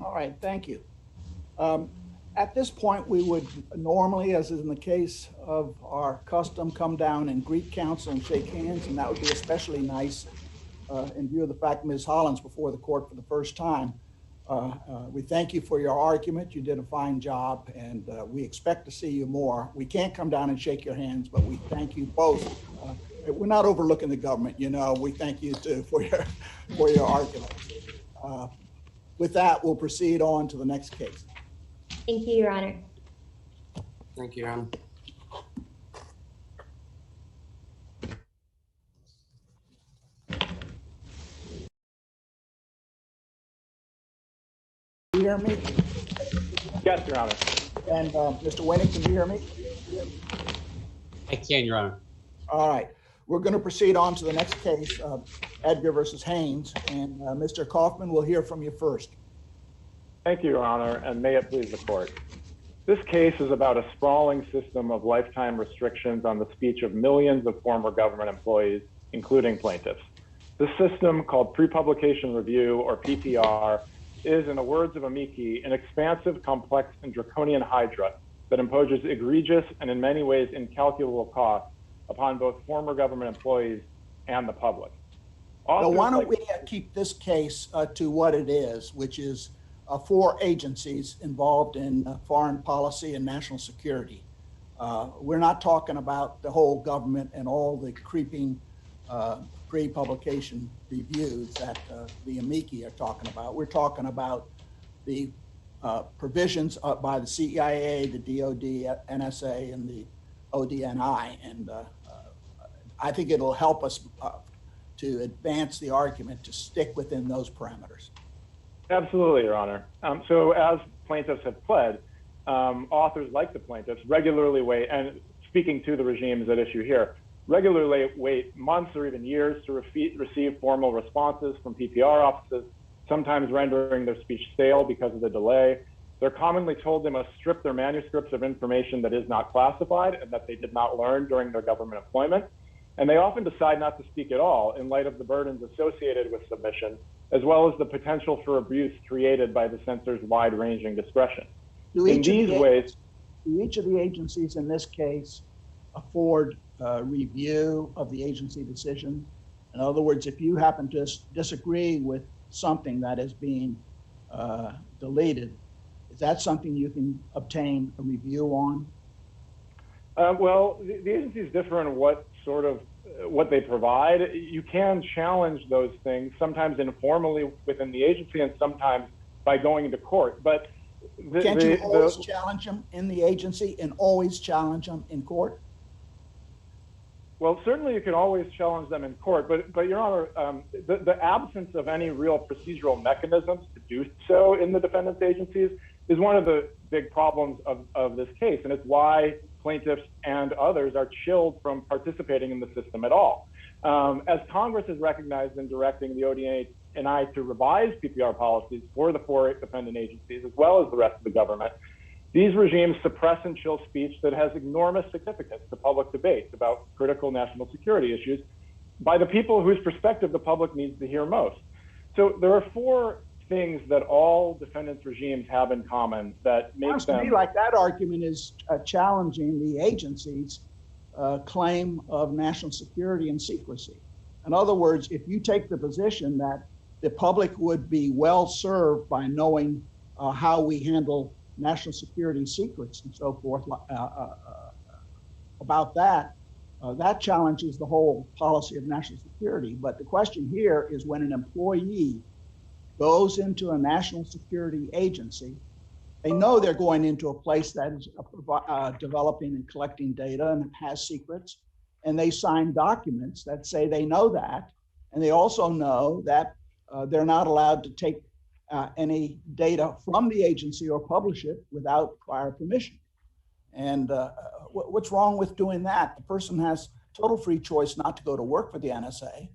All right, thank you. At this point, we would normally, as is in the case of our custom, come down and greet counsel and shake hands, and that would be especially nice in view of the fact Ms. Hollins before the court for the first time. We thank you for your argument. You did a fine job, and we expect to see you more. We can't come down and shake your hands, but we thank you both. We're not overlooking the government, you know. We thank you too for your argument. With that, we'll proceed on to the next case. Thank you, Your Honor. Thank you, Your Honor. Can you hear me? Yes, Your Honor. And Mr. Winnick, can you hear me? I can, Your Honor. All right. We're going to proceed on to the next case, Edgar versus Haynes. And Mr. Kaufman, we'll hear from you first. Thank you, Your Honor, and may it please the court. This case is about a sprawling system of lifetime restrictions on the speech of millions of former government employees, including plaintiffs. This system, called pre-publication review, or PPR, is, in the words of amici, an expansive, complex, and draconian hydra that imposes egregious and in many ways incalculable costs upon both former government employees and the public. Well, why don't we keep this case to what it is, which is 4 agencies involved in foreign policy and national security. We're not talking about the whole government and all the creeping pre-publication reviews that the amici are talking about. We're talking about the provisions by the CIA, the DOD, NSA, and the ODNI. And I think it'll help us to advance the argument to stick within those parameters. Absolutely, Your Honor. So as plaintiffs have pled, authors like the plaintiffs regularly wait, and speaking to the regimes at issue here, regularly wait months or even years to receive formal responses from PPR offices, sometimes rendering their speech stale because of the delay. They're commonly told they must strip their manuscripts of information that is not classified and that they did not learn during their government employment. And they often decide not to speak at all in light of the burdens associated with submission, as well as the potential for abuse created by the censor's wide-ranging discretion. Do each of the agencies in this case afford review of the agency decision? In other words, if you happen to disagree with something that is being deleted, is that something you can obtain a review on? Well, the agencies differ in what they provide. You can challenge those things, sometimes informally within the agency and sometimes by going into court. But can't you always challenge them in the agency and always challenge them in court? Well, certainly you can always challenge them in court, but Your Honor, the absence of any real procedural mechanisms to do so in the defendant's agencies is one of the big problems of this case, and it's why plaintiffs and others are chilled from participating in the system at all. As Congress has recognized in directing the enact to revise PPR policies for the four defendant agencies, as well as the rest of the government, these regimes suppress and chill speech that has enormous significance to public debates about critical national security issues by the people whose perspective the public needs to hear most. So there are four things that all defendants' regimes have in common that make them— Sounds to me like that argument is challenging the agency's claim of national security and secrecy. In other words, if you take the position that the public would be well served by knowing how we handle national security secrets and so forth, about that, that challenges the whole policy of national security. But the question here is when an employee goes into a national security agency, they know they're going into a place that is developing and collecting data and has secrets, and they sign documents that say they know that, and they also know that they're not allowed to take any data from the agency or publish it without prior permission. And what's wrong with doing that? The person has total free choice not to go to work for the NSA.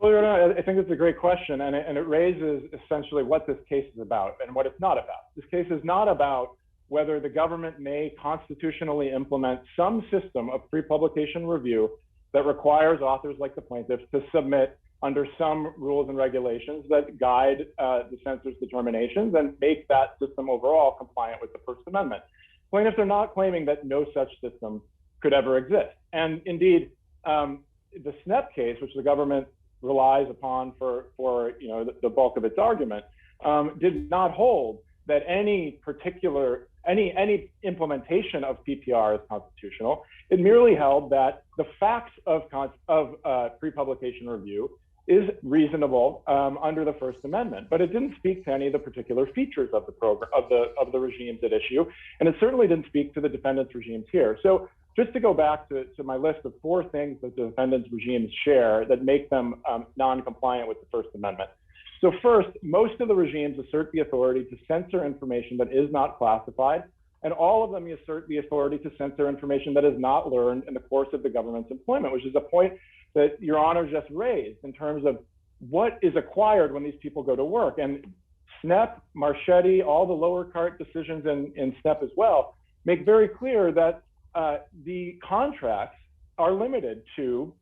Well, Your Honor, I think that's a great question, and it raises essentially what this case is about and what it's not about. This case is not about whether the government may constitutionally implement some system of pre-publication review that requires authors like the plaintiffs to submit under some rules and regulations that guide the censor's determinations and make that system overall compliant with the First Amendment. Plaintiffs are not claiming that no such system could ever exist. And indeed, the SNEP case, which the government relies upon for the bulk of its argument, did not hold that any implementation of PPR is constitutional. It merely held that the facts of pre-publication review is reasonable under the First Amendment, but it didn't speak to any of the particular features of the program of the regimes at issue, and it certainly didn't speak to the defendants' regimes here. So just to go back to my list of four things that the defendants' regimes share that make them non-compliant with the First Amendment. So first, most of the regimes assert the authority to censor information that is not classified, and all of them assert the authority to censor information that is not learned in the course of the government's employment, which is a point that Your Honor just raised in terms of what is acquired when these people go to work. And SNEP, Marchetti, all the lower court decisions in SNEP as well, make very clear that the contracts are limited to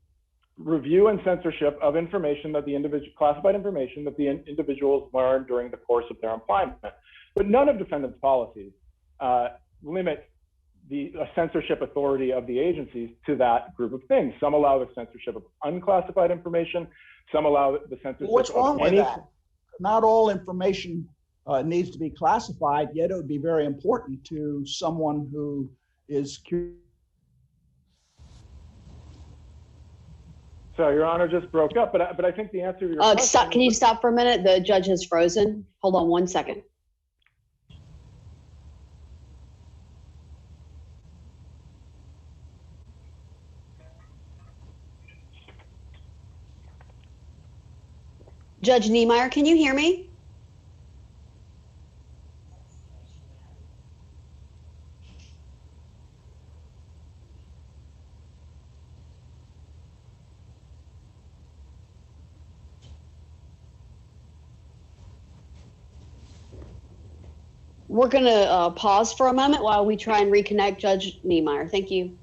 review and censorship of information that classified information that the individuals learned during the course of their employment. But none of defendants' policies limit the censorship authority of the agencies to that group of things. Some allow the censorship of unclassified information. Some allow the censorship What's wrong of with that? Not all information needs to be classified, yet it would be very important to someone who is curious. So Your Honor just broke up, but I think the answer to your question— Can you stop for a minute? The judge has frozen. Hold on 1 second. Judge Niemeyer, can you hear me? We're going to pause for a moment while we try and reconnect Judge Niemeyer. Thank you.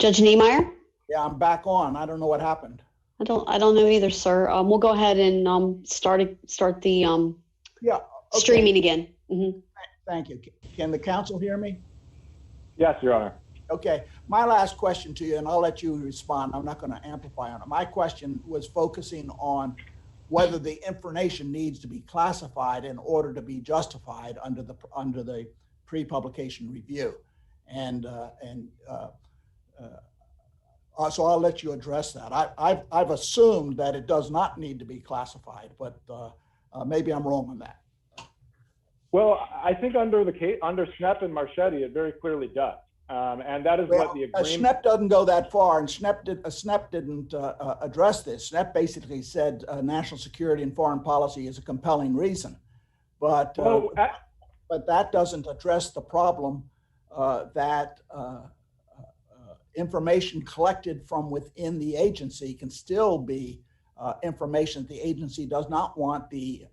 Judge Niemeyer? Yeah, I'm back on. I don't know what happened. I don't know either, sir. We'll go ahead and start the Yeah. Okay. streaming again. Mhm. Thank you. Can the council hear me? Yes, Your Honor. Okay. My last question to you, and I'll let you respond. I'm not going to amplify on it. My question was focusing on whether the information needs to be classified in order to be justified under the pre-publication review, and so I'll let you address that. I've assumed that it does not need to be classified, but maybe I'm wrong on that. Well, I think under SNEP and Marchetti, it very clearly does. And that is what the agreement. SNEP doesn't go that far, and SNEP didn't address this. SNEP basically said national security and foreign policy is a compelling reason, but that doesn't address the problem that information collected from within the agency can still be information that the agency does not want the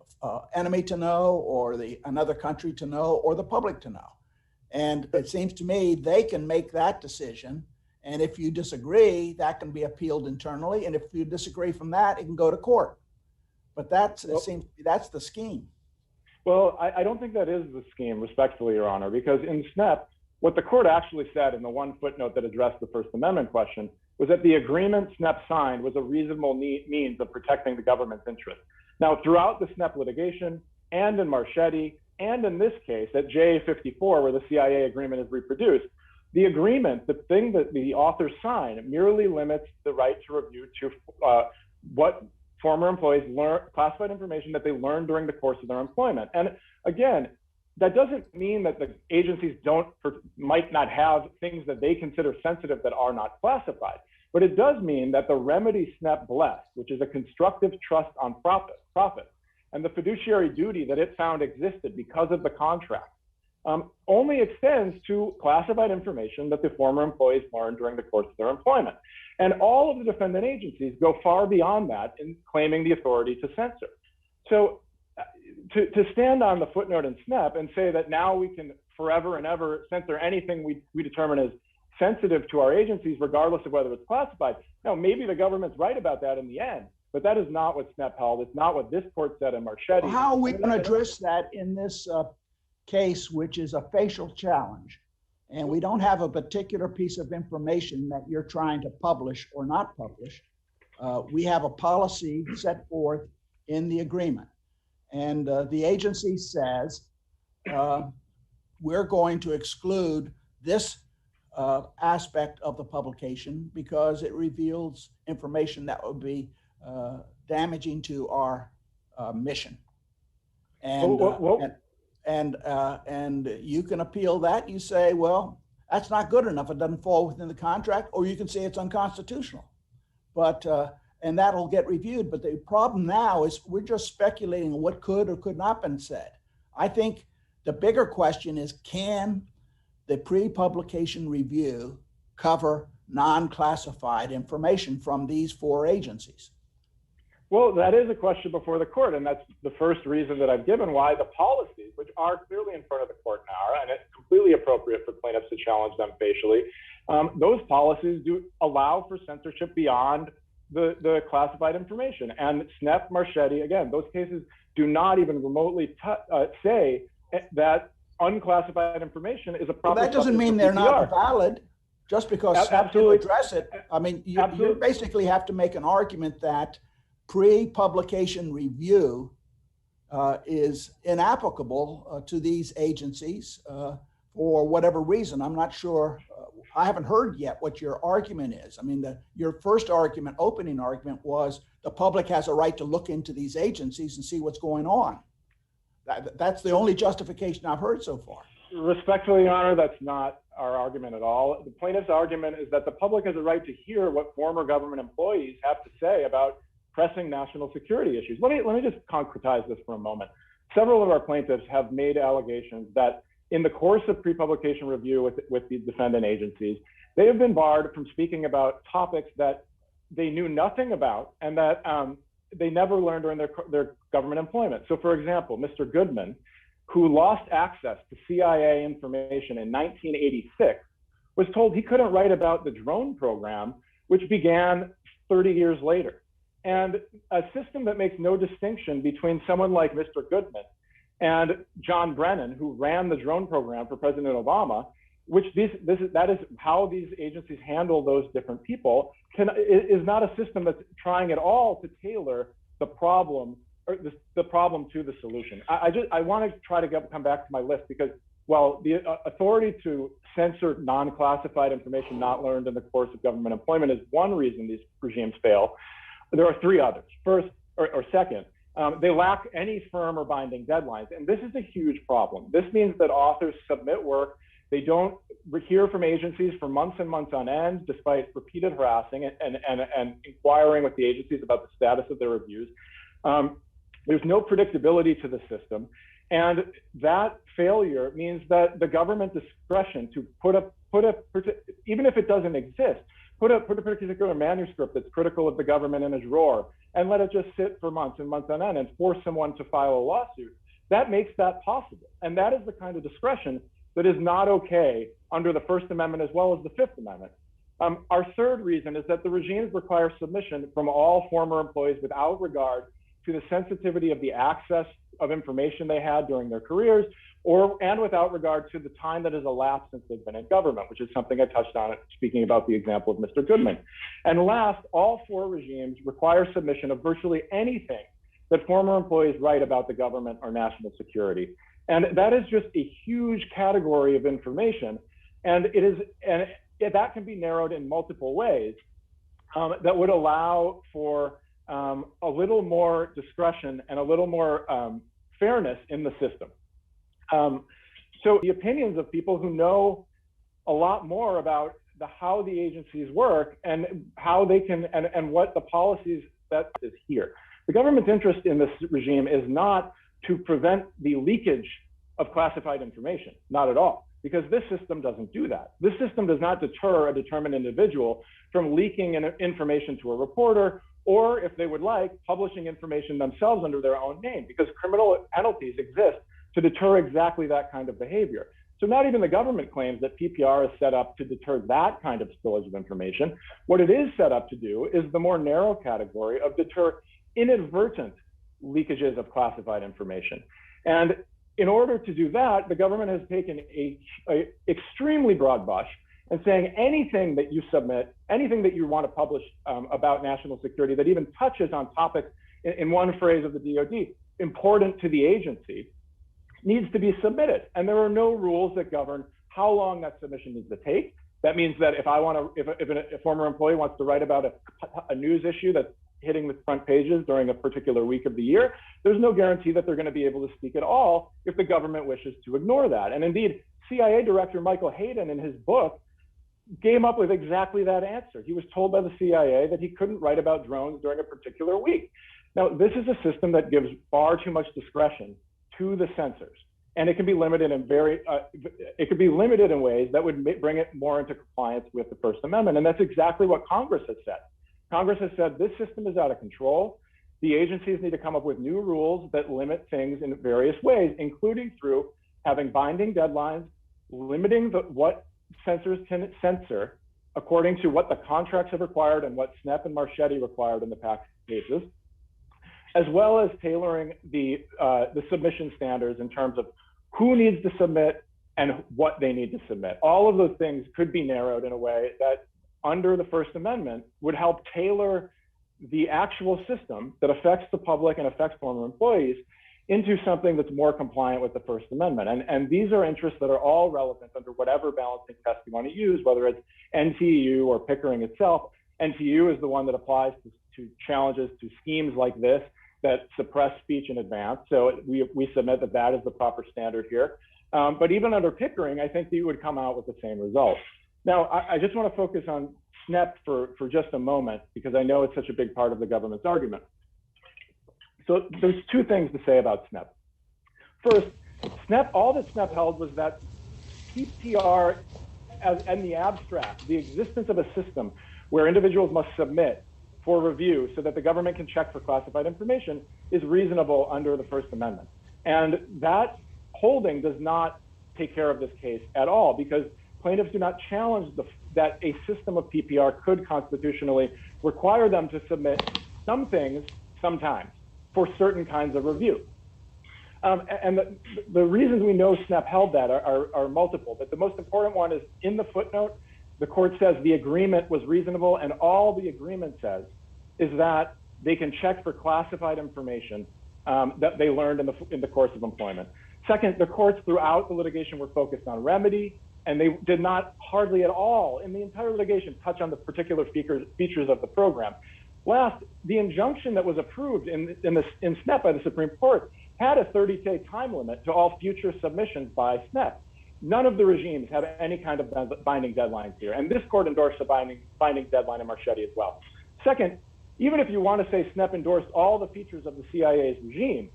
enemy to know, or another country to know, or the public to know. And it seems to me they can make that decision. And if you disagree, that can be appealed internally. And if you disagree from that, it can go to court. But it seems to me that's the scheme. Well, I don't think that is the scheme, respectfully, Your Honor, because in SNEP, what the court actually said in the one footnote that addressed the First Amendment question was that the agreement SNEP signed was a reasonable means of protecting the government's interest. Now, throughout the SNEP litigation, and in Marchetti, and in this case at JA54, where the CIA agreement is reproduced, the agreement, the thing that the authors sign, merely limits the right to review to what former employees classified information that they learned during the course of their employment. And again, that doesn't mean that the agencies might not have things that they consider sensitive that are not classified, but it does mean that the remedy SNEP blessed, which is a constructive trust on profit, and the fiduciary duty that it found existed because of the contract, only extends to classified information that the former employees learned during the course of their employment. And all of the defendant agencies go far beyond that in claiming the authority to censor. So to stand on the footnote in SNEP and say that now we can forever and ever censor anything we determine as sensitive to our agencies, regardless of whether it's classified. Now, maybe the government's right about that in the end, but that is not what SNEP held. It's not what this court said in Marchetti. How are we going to address that in this case, which is a facial challenge, and we don't have a particular piece of information that you're trying to publish or not publish? We have a policy set forth in the agreement, and the agency says we're going to exclude this aspect of the publication because it reveals information that would be damaging to our mission. And you can appeal that. You say, well, that's not good enough. It doesn't fall within the contract, or you can say it's unconstitutional. But and that'll get reviewed. But the problem now is we're just speculating on what could or could not been said. I think the bigger question is, can the pre-publication review cover non-classified information from these four agencies? Well, that is a question before the court, and that's the first reason that I've given why the policies, which are clearly in front of the court now, and it's completely appropriate for plaintiffs to challenge them facially, those policies do allow for censorship beyond the classified information. And SNEP, Marchetti, again, those cases do not even remotely say that unclassified information is a proper. Well, that doesn't mean they're not valid. Just because SNEP didn't address it, I mean, you basically have to make an argument that pre-publication review is inapplicable to these agencies for whatever reason. I'm not sure. I haven't heard yet what your argument is. I mean, your first argument, opening argument, was the public has a right to look into these agencies and see what's going on. That's the only justification I've heard so far. Respectfully, Your Honor, that's not our argument at all. The plaintiff's argument is that the public has a right to hear what former government employees have to say about pressing national security issues. Let me just concretize this for a moment. Several of our plaintiffs have made allegations that in the course of pre-publication review with the defendant agencies, they have been barred from speaking about topics that they knew nothing about and that they never learned during their government employment. So for example, Mr. Goodman, who lost access to CIA information in 1986, was told he couldn't write about the drone program, which began 30 years later. And a system that makes no distinction between someone like Mr. Goodman and John Brennan, who ran the drone program for President Obama, which that is how these agencies handle those different people, is not a system that's trying at all to tailor the problem or the problem to the solution. I want to try to come back to my list because while the authority to censor non-classified information not learned in the course of government employment is one reason these regimes fail, there are three others. First, or second, they lack any firm or binding deadlines. And this is a huge problem. This means that authors submit work. They don't hear from agencies for months and months on end, despite repeated harassing and inquiring with the agencies about the status of their reviews. There's no predictability to the system. And that failure means that the government discretion to even if it doesn't exist, put a particular manuscript that's critical of the government in a drawer and let it just sit for months and months on end and force someone to file a lawsuit. That makes that possible. And that is the kind of discretion that is not okay under the First Amendment as well as the Fifth Amendment. Our third reason is that the regimes require submission from all former employees without regard to the sensitivity of the access of information they had during their careers, and without regard to the time that has elapsed since they've been in government, which is something I touched on speaking about the example of Mr. Goodman. And last, all four regimes require submission of virtually anything that former employees write about the government or national security. And that is just a huge category of information. And that can be narrowed in multiple ways that would allow for a little more discretion and a little more fairness in the system. So the opinions of people who know a lot more about how the agencies work and how they can, and what the policies that is here. The government's interest in this regime is not to prevent the leakage of classified information, not at all, because this system doesn't do that. This system does not deter a determined individual from leaking information to a reporter, or if they would like, publishing information themselves under their own name, because criminal penalties exist to deter exactly that kind of behavior. So not even the government claims that PPR is set up to deter that kind of spillage of information. What it is set up to do is the more narrow category of deter inadvertent leakages of classified information. And in order to do that, the government has taken a extremely broad brush and saying anything that you submit, anything that you want to publish about national security that even touches on topics, in one phrase of the DoD, important to the agency, needs to be submitted. And there are no rules that govern how long that submission needs to take. That means that if a former employee wants to write about a news issue that's hitting the front pages during a particular week of the year, there's no guarantee that they're going to be able to speak at all if the government wishes to ignore that. And indeed, CIA Director Michael Hayden in his book came up with exactly that answer. He was told by the CIA that he couldn't write about drones during a particular week. Now, this is a system that gives far too much discretion to the censors, and it can be limited in ways that would bring it more into compliance with the First Amendment. And that's exactly what Congress has said. Congress has said this system is out of control. The agencies need to come up with new rules that limit things in various ways, including through having binding deadlines, limiting what censors can censor according to what the contracts have required and what Snepp and Marchetti required in the past cases, as well as tailoring the submission standards in terms of who needs to submit and what they need to submit. All of those things could be narrowed in a way that under the First Amendment would help tailor the actual system that affects the public and affects former employees into something that's more compliant with the First Amendment. And these are interests that are all relevant under whatever balancing test you want to use, whether it's NTU or Pickering itself. NTU is the one that applies to challenges to schemes like this that suppress speech in advance. So we submit that is the proper standard here. But even under Pickering, I think that you would come out with the same result. Now, I just want to focus on Snepp for just a moment, because I know it's such a big part of the government's argument. So there's two things to say about Snepp. First, all that Snepp held was that PPR, and the abstract, the existence of a system where individuals must submit for review so that the government can check for classified information, is reasonable under the First Amendment. And that holding does not take care of this case at all, because plaintiffs do not challenge that a system of PPR could constitutionally require them to submit some things sometimes for certain kinds of review. And the reasons we know SNEP held that are multiple, but the most important one is in the footnote, the court says the agreement was reasonable, and all the agreement says is that they can check for classified information that they learned in the course of employment. Second, the courts throughout the litigation were focused on remedy, and they did not hardly at all in the entire litigation touch on the particular features of the program. Last, the injunction that was approved in SNEP by the Supreme Court had a 30-day time limit to all future submissions by SNEP. None of the regimes have any kind of binding deadlines here, and this court endorsed a binding deadline in Marchetti as well. Second, even if you want to say SNEP endorsed all the features of the CIA's regime,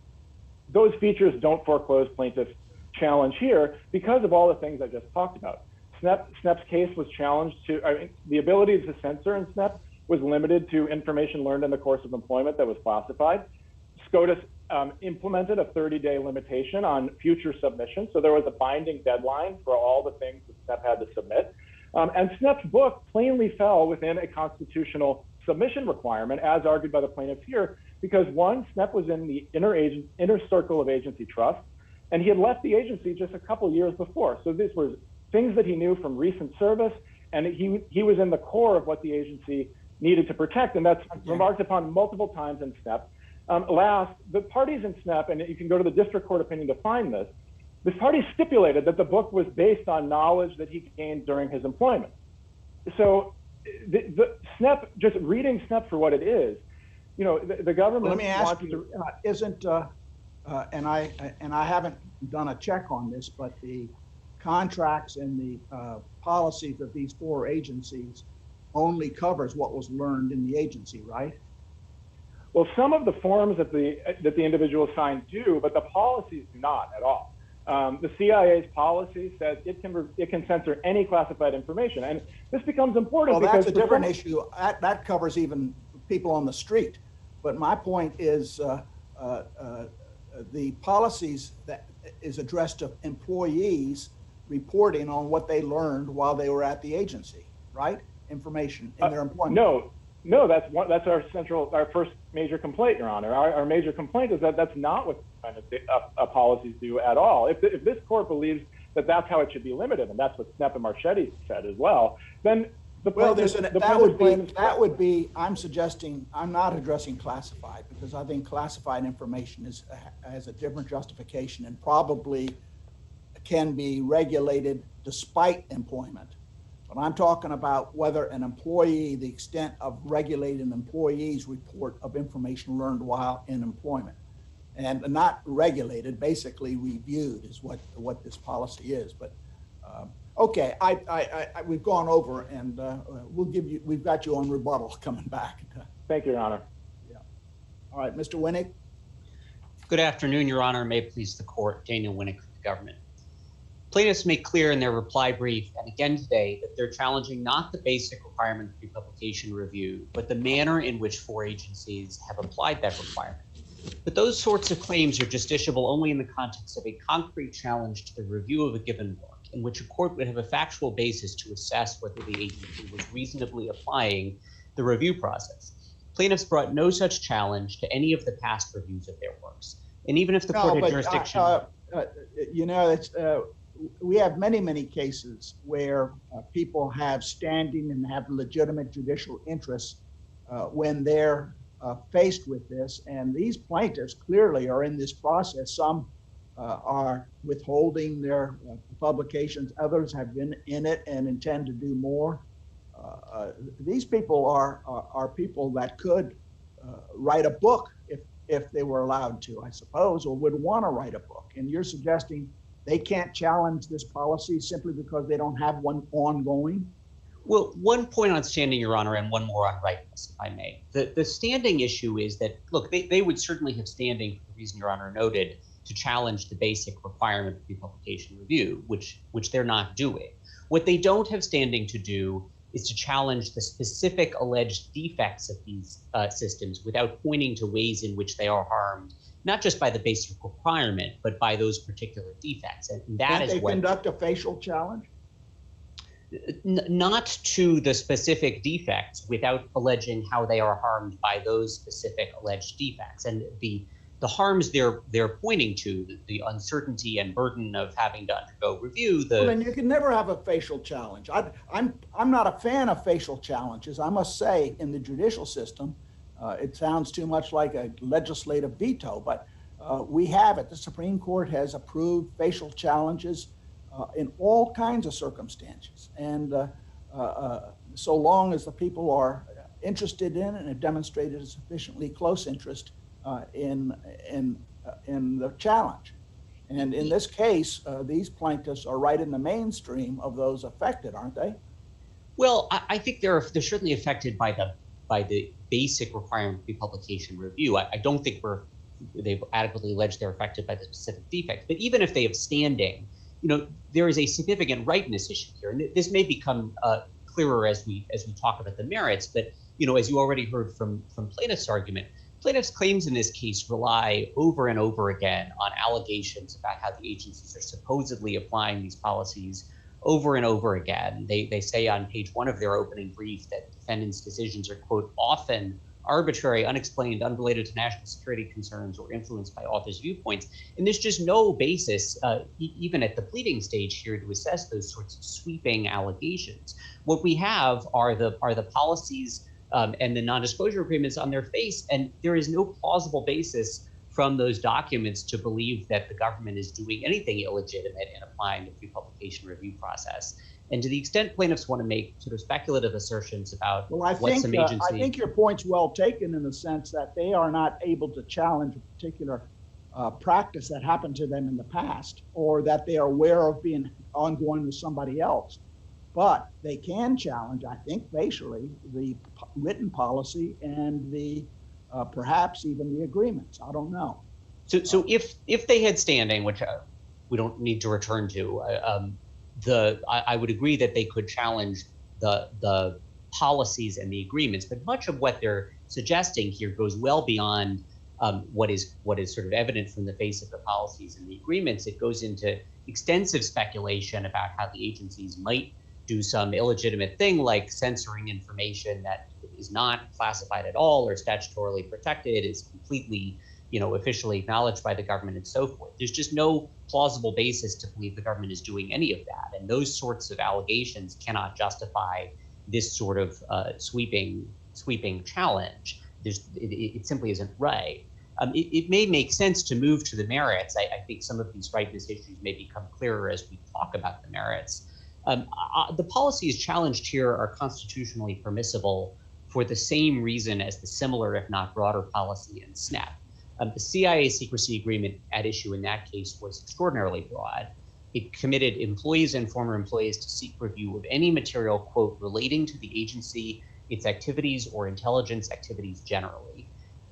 those features don't foreclose plaintiffs' challenge here because of all the things I just talked about. SNEP's case was challenged to, the ability to censor in SNEP was limited to information learned in the course of employment that was classified. SCOTUS implemented a 30-day limitation on future submissions, so there was a binding deadline for all the things that SNEP had to submit. And SNEP's book plainly fell within a constitutional submission requirement, as argued by the plaintiffs here, because one, SNEP was in the inner circle of agency trust, and he had left the agency just a couple years before. So these were things that he knew from recent service, and he was in the core of what the agency needed to protect, and that's remarked upon multiple times in SNEP. Last, the parties in SNEP, and you can go to the district court opinion to find this, the parties stipulated that the book was based on knowledge that he gained during his employment. So the SNEP, just reading SNEP for what it is, you know, the government. Well, let me ask you, and I haven't done a check on this, but the contracts and the policies of these four agencies only covers what was learned in the agency, right? Well, some of the forms that the individual signed do, but the policies do not at all. The CIA's policy says it can censor any classified information, and this becomes important. Well, because that's a different issue. That covers even people on the street. But my point is the policies that is addressed to employees reporting on what they learned while they were at the agency, right? Information in their employment. No, that's our first major complaint, Your Honor. Our major complaint is that that's not what policies do at all. If this court believes that that's how it should be limited, and that's what SNEP and Marchetti said as well, then that would be. I'm suggesting I'm not addressing classified because I think classified information has a different justification and probably can be regulated despite employment. But I'm talking about whether an employee, the extent of regulating an employee's report of information learned while in employment, and not regulated, basically reviewed is what this policy is. But okay, we've gone over, and we've got you on rebuttal coming back. Thank you, Your Honor. Yeah. All right, Mr. Winnick. Good afternoon, Your Honor. May it please the court. Daniel Winnick for the government. Plaintiffs make clear in their reply brief and again today that they're challenging not the basic requirement of pre-publication review, but the manner in which four agencies have applied that requirement. But those sorts of claims are justiciable only in the context of a concrete challenge to the review of a given work, in which a court would have a factual basis to assess whether the agency was reasonably applying the review process. Plaintiffs brought no such challenge to any of the past reviews of their works. And even if the court had jurisdiction... we have many cases where people have standing and have legitimate judicial interests when they're faced with this. And these plaintiffs clearly are in this process. Some are withholding their publications. Others have been in it and intend to do more. These people are people that could write a book if they were allowed to, I suppose, or would want to write a book. And you're suggesting they can't challenge this policy simply because they don't have one ongoing? Well, one point on standing, Your Honor, and one more on rightness, if I may. The standing issue is that, look, they would certainly have standing, for the reason Your Honor noted, to challenge the basic requirement of pre-publication review, which they're not doing. What they don't have standing to do is to challenge the specific alleged defects of these systems without pointing to ways in which they are harmed, not just by the basic requirement, but by those particular defects. And that is what— Can't they conduct a facial challenge? Not to the specific defects without alleging how they are harmed by those specific alleged defects. And the harms they're pointing to, the uncertainty and burden of having to undergo review. Well, then you can never have a facial challenge. I'm not a fan of facial challenges. I must say, in the judicial system, it sounds too much like a legislative veto, but we have it. The Supreme Court has approved facial challenges in all kinds of circumstances. And so long as the people are interested in and have demonstrated a sufficiently close interest in the challenge. And in this case, these plaintiffs are right in the mainstream of those affected, aren't they? Well, I think they're certainly affected by the basic requirement of pre-publication review. I don't think they've adequately alleged they're affected by the specific defects. But even if they have standing, there is a significant rightness issue here, and this may become clearer as we talk about the merits. But as you already heard from plaintiff's argument, plaintiffs' claims in this case rely over and over again on allegations about how the agencies are supposedly applying these policies over and over again. They say on page 1 of their opening brief that defendants' decisions are, quote, often arbitrary, unexplained, unrelated to national security concerns, or influenced by authors' viewpoints. And there's just no basis, even at the pleading stage here, to assess those sorts of sweeping allegations. What we have are the policies and the non-disclosure agreements on their face, and there is no plausible basis from those documents to believe that the government is doing anything illegitimate in applying the pre-publication review process. And to the extent plaintiffs want to make sort of speculative assertions about what some agency... I think your point's well taken in the sense that they are not able to challenge a particular practice that happened to them in the past, or that they are aware of being ongoing with somebody else. But they can challenge, I think, facially, the written policy and the perhaps even the agreements. I don't know. So if they had standing, which we don't need to return to, I would agree that they could challenge the policies and the agreements, but much of what they're suggesting here goes well beyond what is sort of evident from the face of the policies and the agreements. It goes into extensive speculation about how the agencies might do some illegitimate thing like censoring information that is not classified at all or statutorily protected, is completely, officially acknowledged by the government and so forth. There's just no plausible basis to believe the government is doing any of that. And those sorts of allegations cannot justify this sort of sweeping challenge. It simply isn't right. It may make sense to move to the merits. I think some of these rightness issues may become clearer as we talk about the merits. The policies challenged here are constitutionally permissible for the same reason as the similar, if not broader, policy in SNAP. The CIA secrecy agreement at issue in that case was extraordinarily broad. It committed employees and former employees to seek review of any material, quote, relating to the agency, its activities, or intelligence activities generally.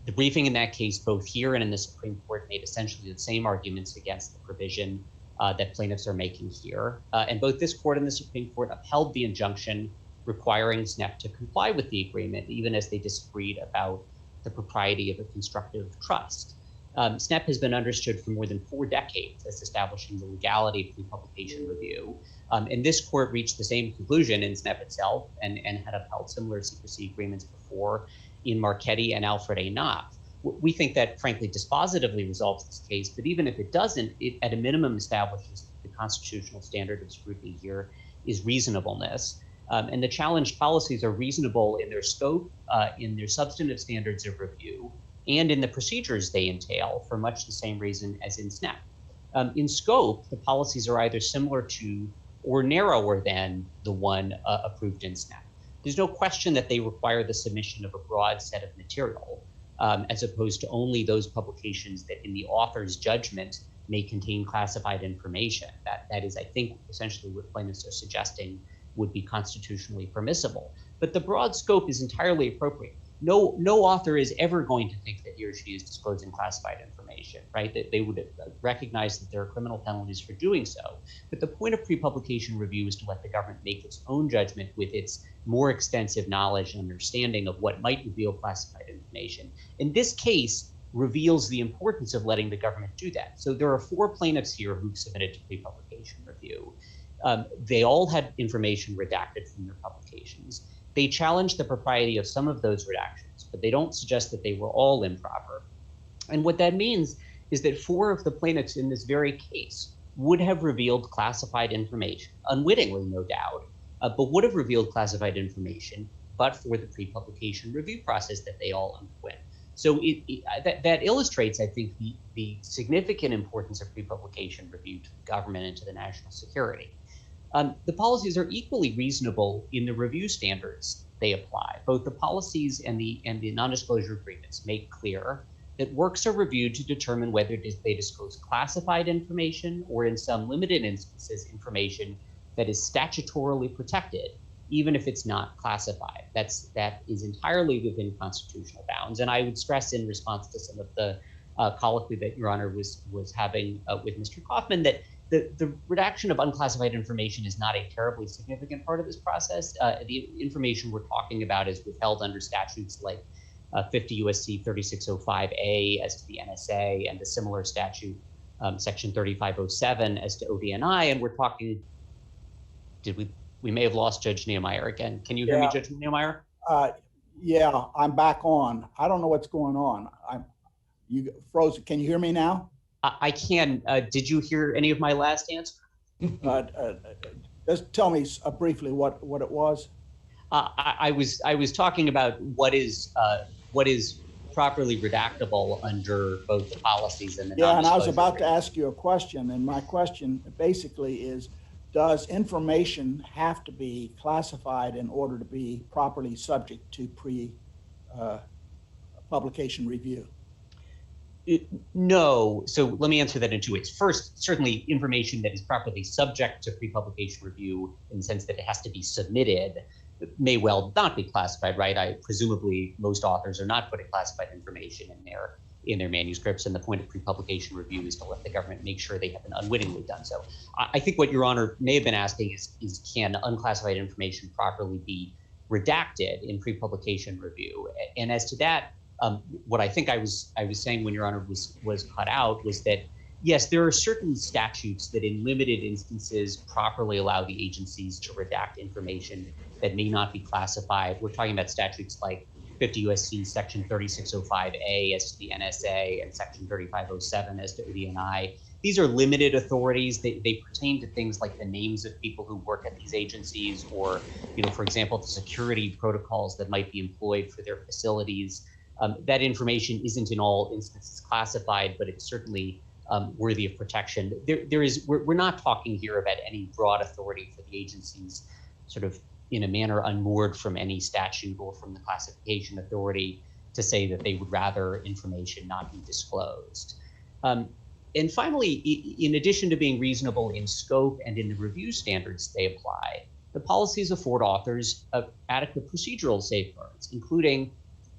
The briefing in that case, both here and in the Supreme Court, made essentially the same arguments against the provision that plaintiffs are making here. And both this court and the Supreme Court upheld the injunction requiring SNAP to comply with the agreement, even as they disagreed about the propriety of a constructive trust. SNAP has been understood for more than 4 decades as establishing the legality of pre-publication review. And this court reached the same conclusion in SNAP itself and had upheld similar secrecy agreements before in Marchetti and Alfred A. Knopf. We think that, frankly, dispositively resolves this case, but even if it doesn't, it at a minimum establishes the constitutional standard of scrutiny here is reasonableness. And the challenged policies are reasonable in their scope, in their substantive standards of review, and in the procedures they entail for much the same reason as in SNAP. In scope, the policies are either similar to or narrower than the one approved in SNAP. There's no question that they require the submission of a broad set of material, as opposed to only those publications that in the author's judgment may contain classified information. That is, I think, essentially what plaintiffs are suggesting would be constitutionally permissible. But the broad scope is entirely appropriate. No author is ever going to think that he or she is disclosing classified information, right? That they would recognize that there are criminal penalties for doing so. But the point of pre-publication review is to let the government make its own judgment with its more extensive knowledge and understanding of what might reveal classified information. In this case, reveals the importance of letting the government do that. So there are 4 plaintiffs here who submitted to pre-publication review. They all had information redacted from their publications. They challenged the propriety of some of those redactions, but they don't suggest that they were all improper. And what that means is that 4 of the plaintiffs in this very case would have revealed classified information, unwittingly, no doubt, but would have revealed classified information, but for the pre-publication review process that they all underwent. So that illustrates, I think, the significant importance of pre-publication review to the government and to the national security. The policies are equally reasonable in the review standards they apply. Both the policies and the non-disclosure agreements make clear that works are reviewed to determine whether they disclose classified information or, in some limited instances, information that is statutorily protected, even if it's not classified. That is entirely within constitutional bounds. And I would stress, in response to some of the colloquy that Your Honor was having with Mr. Kaufman, that the redaction of unclassified information is not a terribly significant part of this process. The information we're talking about is withheld under statutes like 50 U.S.C. 3605A as to the NSA, and the similar statute, Section 3507 as to ODNI. And we're talking, we may have lost Judge Niemeyer again. Can you hear me, Judge Niemeyer? Yeah, I'm back on. I don't know what's going on. You froze. Can you hear me now? I can. Did you hear any of my last answer? Just tell me briefly what it was. I was talking about what is properly redactable under both the policies and the yeah, and I was about to ask you a question, and my question basically is, does information have to be classified in order to be properly subject to pre-publication review? No. So let me answer that in 2 ways. First, certainly information that is properly subject to pre-publication review, in the sense that it has to be submitted, may well not be classified, right? Presumably most authors are not putting classified information in their manuscripts, and the point of pre-publication review is to let the government make sure they haven't unwittingly done so. I think what Your Honor may have been asking is can unclassified information properly be redacted in pre-publication review? And as to that, what I think I was saying when Your Honor was cut out was that, yes, there are certain statutes that in limited instances properly allow the agencies to redact information that may not be classified. We're talking about statutes like 50 U.S.C. Section 3605A as to the NSA and Section 3507 as to ODNI. These are limited authorities. They pertain to things like the names of people who work at these agencies, or, for example, the security protocols that might be employed for their facilities. That information isn't in all instances classified, but it's certainly worthy of protection. We're not talking here about any broad authority for the agencies, sort of in a manner unmoored from any statute or from the classification authority, to say that they would rather information not be disclosed. And finally, in addition to being reasonable in scope and in the review standards they apply, the policies afford authors of adequate procedural safeguards, including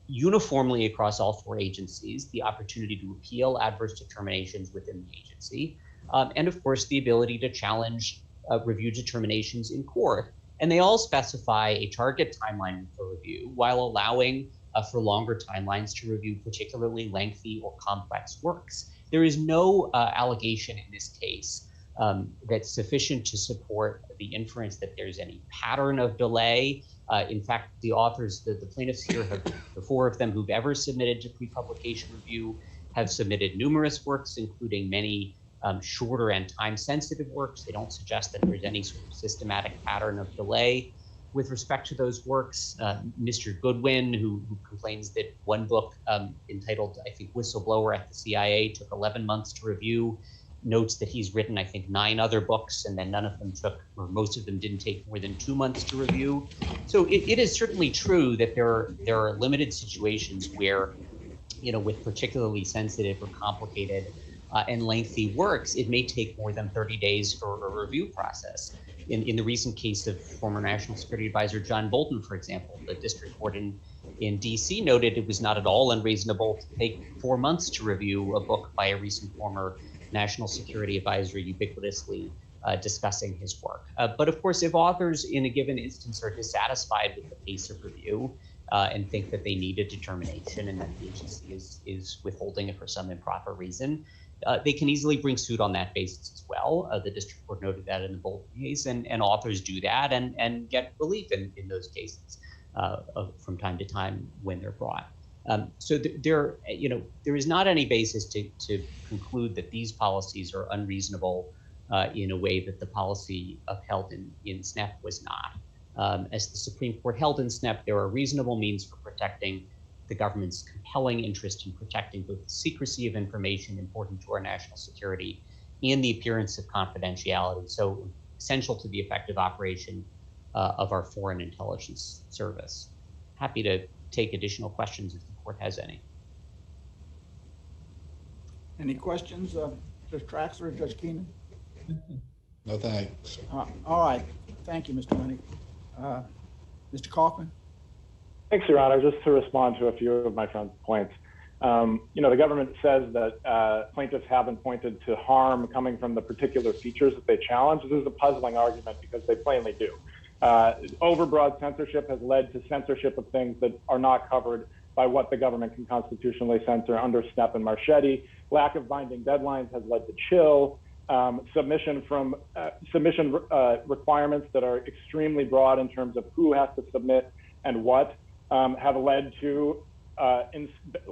uniformly across all 4 agencies, the opportunity to appeal adverse determinations within the agency, and of course, the ability to challenge review determinations in court. And they all specify a target timeline for review, while allowing for longer timelines to review particularly lengthy or complex works. There is no allegation in this case that's sufficient to support the inference that there's any pattern of delay. In fact, the authors, the plaintiffs here, the 4 of them who've ever submitted to pre-publication review, have submitted numerous works, including many shorter and time-sensitive works. They don't suggest that there's any sort of systematic pattern of delay with respect to those works. Mr. Goodwin, who complains that one book entitled, I think, Whistleblower at the CIA took 11 months to review, notes that he's written, I think, 9 other books, and then none of them took, or most of them didn't take more than 2 months to review. So it is certainly true that there are limited situations where, with particularly sensitive or complicated and lengthy works, it may take more than 30 days for a review process. In the recent case of former National Security Advisor John Bolton, for example, the district court in DC noted it was not at all unreasonable to take 4 months to review a book by a recent former National Security Advisor, ubiquitously discussing his work. But of course, if authors in a given instance are dissatisfied with the pace of review and think that they need a determination and that the agency is withholding it for some improper reason, they can easily bring suit on that basis as well. The district court noted that in the Bolton case, and authors do that and get relief in those cases from time to time when they're brought. So there is not any basis to conclude that these policies are unreasonable in a way that the policy upheld in SNEP was not. As the Supreme Court held in SNEP, there are reasonable means for protecting the government's compelling interest in protecting both the secrecy of information important to our national security and the appearance of confidentiality, so essential to the effective operation of our foreign intelligence service. Happy to take additional questions if the court has any. Any questions, Judge Traxler or Judge Keenan? No thanks. All right. Thank you, Mr. Winnick. Mr. Kaufman? Thanks, Your Honor. Just to respond to a few of my friend's points. The government says that plaintiffs haven't pointed to harm coming from the particular features that they challenge. This is a puzzling argument because they plainly do. Overbroad censorship has led to censorship of things that are not covered by what the government can constitutionally censor under SNEP and Marchetti. Lack of binding deadlines has led to chill. Submission requirements that are extremely broad in terms of who has to submit and what have led to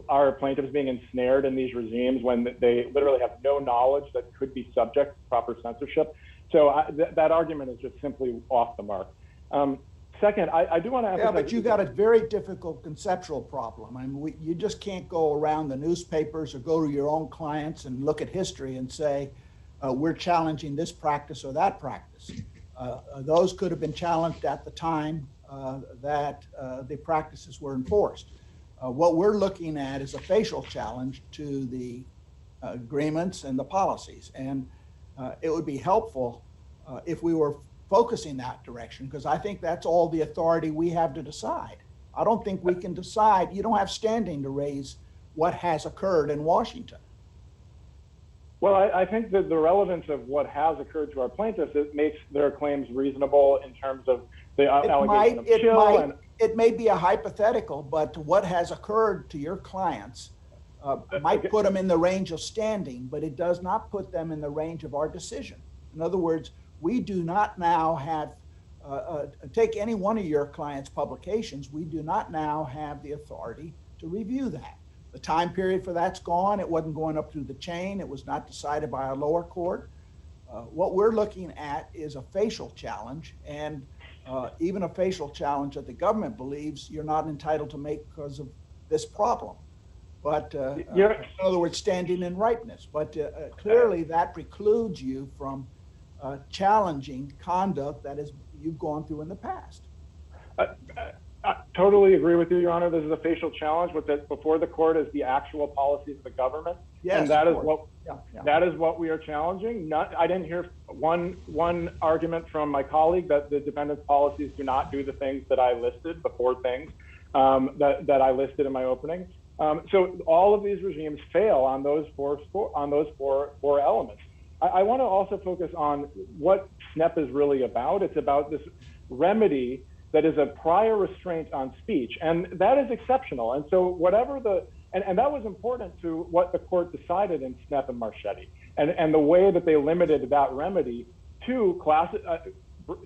our plaintiffs being ensnared in these regimes when they literally have no knowledge that could be subject to proper censorship. So that argument is just simply off the mark. Second, I do want to emphasize— Yeah, but you got a very difficult conceptual problem. I mean, you just can't go around the newspapers or go to your own clients and look at history and say, we're challenging this practice or that practice. Those could have been challenged at the time that the practices were enforced. What we're looking at is a facial challenge to the agreements and the policies. And it would be helpful if we were focusing that direction, because I think that's all the authority we have to decide. I don't think we can decide. You don't have standing to raise what has occurred in Washington. Well, I think that the relevance of what has occurred to our plaintiffs, it makes their claims reasonable in terms of the allegation of chill. It may be a hypothetical, but what has occurred to your clients might put them in the range of standing, but it does not put them in the range of our decision. In other words, we do not now have, take any one of your clients' publications, we do not now have the authority to review that. The time period for that's gone. It wasn't going up through the chain. It was not decided by a lower court. What we're looking at is a facial challenge, and even a facial challenge that the government believes you're not entitled to make because of this problem. But in other words, standing in ripeness. But clearly that precludes you from challenging conduct that you've gone through in the past. I totally agree with you, Your Honor. This is a facial challenge. But before the court is the actual policies of the government, yes, and that is what that is what we are challenging. I didn't hear one argument from my colleague that the defendant's policies do not do the things that I listed, the four things that I listed in my opening. So all of these regimes fail on those four elements. I want to also focus on what SNEP is really about. It's about this remedy that is a prior restraint on speech, and that is exceptional. And so whatever and that was important to what the court decided in SNEP and Marchetti, and the way that they limited that remedy to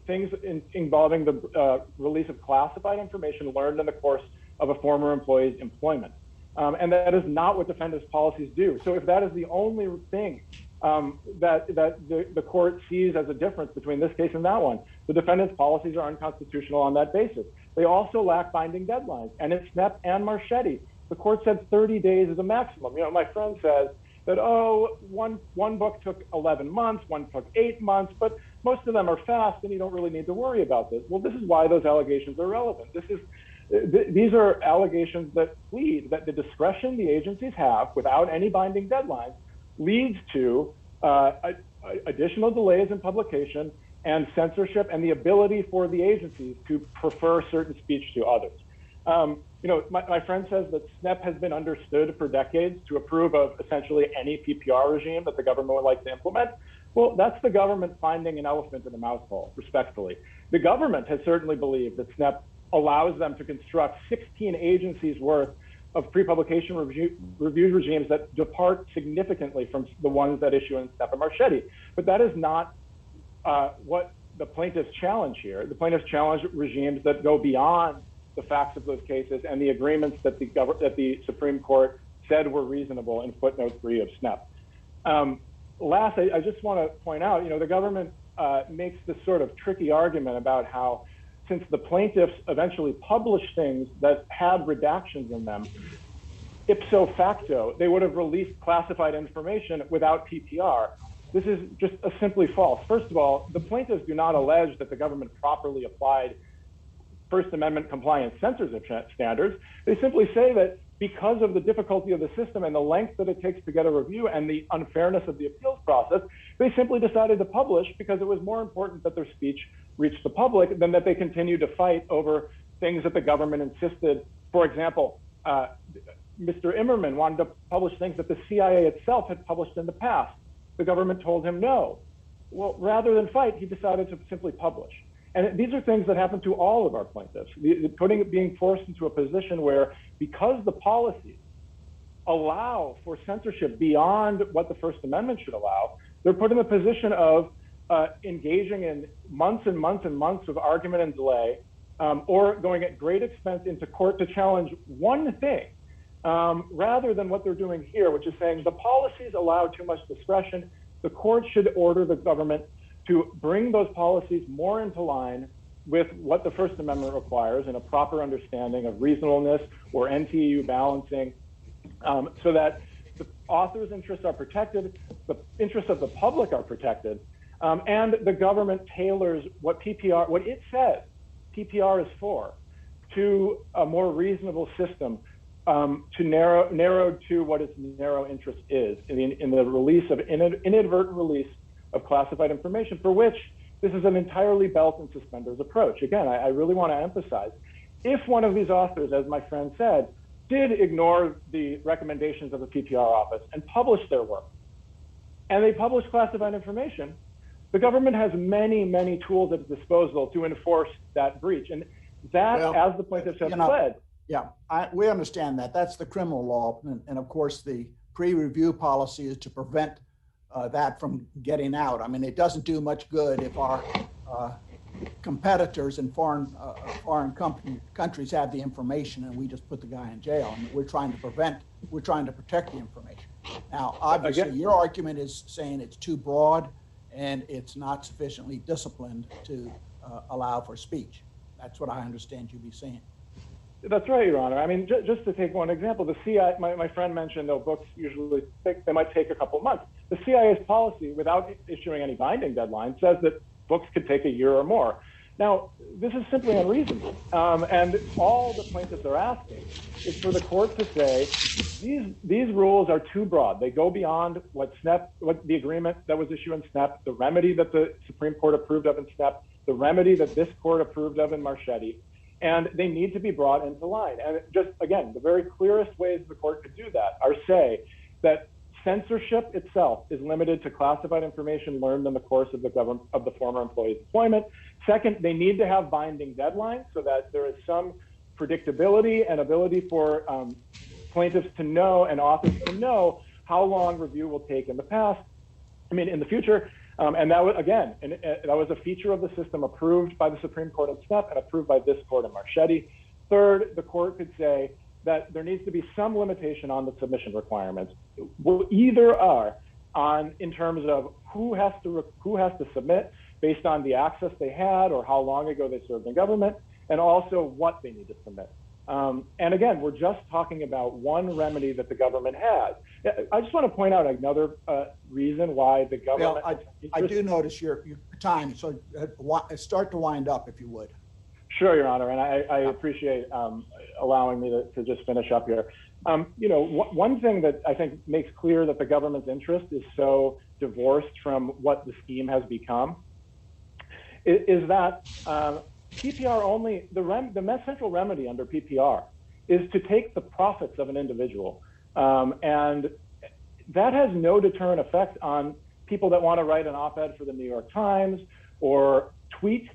things involving the release of classified information learned in the course of a former employee's employment. And that is not what defendants' policies do. So if that is the only thing that the court sees as a difference between this case and that one, the defendant's policies are unconstitutional on that basis. They also lack binding deadlines. And in SNEP and Marchetti, the court said 30 days is a maximum. You know, my friend says that, one book took 11 months, one took 8 months, but most of them are fast and you don't really need to worry about this. Well, this is why those allegations are relevant. These are allegations that plead that the discretion the agencies have without any binding deadlines leads to additional delays in publication and censorship and the ability for the agencies to prefer certain speech to others. My friend says that SNEP has been understood for decades to approve of essentially any PPR regime that the government would like to implement. Well, that's the government finding an elephant in a mouse hole, respectfully. The government has certainly believed that SNEP allows them to construct 16 agencies worth of pre-publication review regimes that depart significantly from the ones that issue in SNEP and Marchetti. But that is not what the plaintiffs challenge here. The plaintiffs challenge regimes that go beyond the facts of those cases and the agreements that the Supreme Court said were reasonable in footnote 3 of SNEP. Last, I just want to point out, the government makes this sort of tricky argument about how, since the plaintiffs eventually published things that had redactions in them, ipso facto, they would have released classified information without PPR. This is just simply false. First of all, the plaintiffs do not allege that the government properly applied First Amendment compliance censorship standards. They simply say that because of the difficulty of the system and the length that it takes to get a review and the unfairness of the appeals process, they simply decided to publish because it was more important that their speech reach the public than that they continue to fight over things that the government insisted. For example, Mr. Immerman wanted to publish things that the CIA itself had published in the past. The government told him no. Well, rather than fight, he decided to simply publish. And these are things that happen to all of our plaintiffs, being forced into a position where, because the policies allow for censorship beyond what the First Amendment should allow, they're put in a position of engaging in months and months and months of argument and delay, or going at great expense into court to challenge one thing, rather than what they're doing here, which is saying the policies allow too much discretion. The court should order the government to bring those policies more into line with what the First Amendment requires in a proper understanding of reasonableness or NTU balancing, so that the author's interests are protected, the interests of the public are protected, and the government tailors what it says PPR is for, to a more reasonable system, to narrow to what its narrow interest is in the release of inadvertent release of classified information, for which this is an entirely belt and suspenders approach. Again, I really want to emphasize, if one of these authors, as my friend said, did ignore the recommendations of the PPR office and publish their work, and they publish classified information, the government has many, many tools at its disposal to enforce that breach. And that, as the plaintiffs have pled. Yeah, we understand that. That's the criminal law. And of course, the pre-review policy is to prevent that from getting out. I mean, it doesn't do much good if our competitors in foreign countries have the information and we just put the guy in jail. And we're trying to protect the information. Now, obviously, your argument is saying it's too broad and it's not sufficiently disciplined to allow for speech. That's what I understand you be saying. That's right, Your Honor. I mean, just to take one example, the CIA, my friend mentioned, books usually they might take a couple of months. The CIA's policy, without issuing any binding deadline, says that books could take a year or more. Now, this is simply unreasonable. And all the plaintiffs are asking is for the court to say, these rules are too broad. They go beyond what the agreement that was issued in SNEP, the remedy that the Supreme Court approved of in SNEP, the remedy that this court approved of in Marchetti, and they need to be brought into line. And just, again, the very clearest ways the court could do that are say that censorship itself is limited to classified information learned in the course of the former employee's employment. Second, they need to have binding deadlines so that there is some predictability and ability for plaintiffs to know and authors to know how long review will take in the future. And that was, again, that was a feature of the system approved by the Supreme Court in SNEP and approved by this court in Marchetti. Third, the court could say that there needs to be some limitation on the submission requirements. Either are in terms of who has to submit based on the access they had or how long ago they served in government, and also what they need to submit. And again, we're just talking about one remedy that the government has. I just want to point out another reason why the government... Well, I do notice your time, so start to wind up if you would. Sure, Your Honor, and I appreciate allowing me to just finish up here. One thing that I think makes clear that the government's interest is so divorced from what the scheme has become is that PPR only, the central remedy under PPR is to take the profits of an individual. And that has no deterrent effect on people that want to write an op-ed for the New York Times or tweet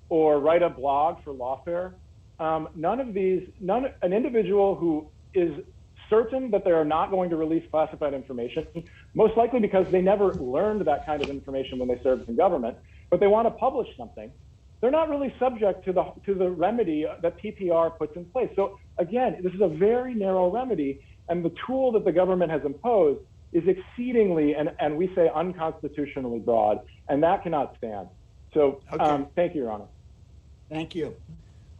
or write a blog for Lawfare. An individual who is certain that they are not going to release classified information, most likely because they never learned that kind of information when they served in government, but they want to publish something. They're not really subject to the remedy that PPR puts in place. So again, this is a very narrow remedy, and the tool that the government has imposed is exceedingly, and we say unconstitutionally broad, and that cannot stand. So thank you, Your Honor. Thank you.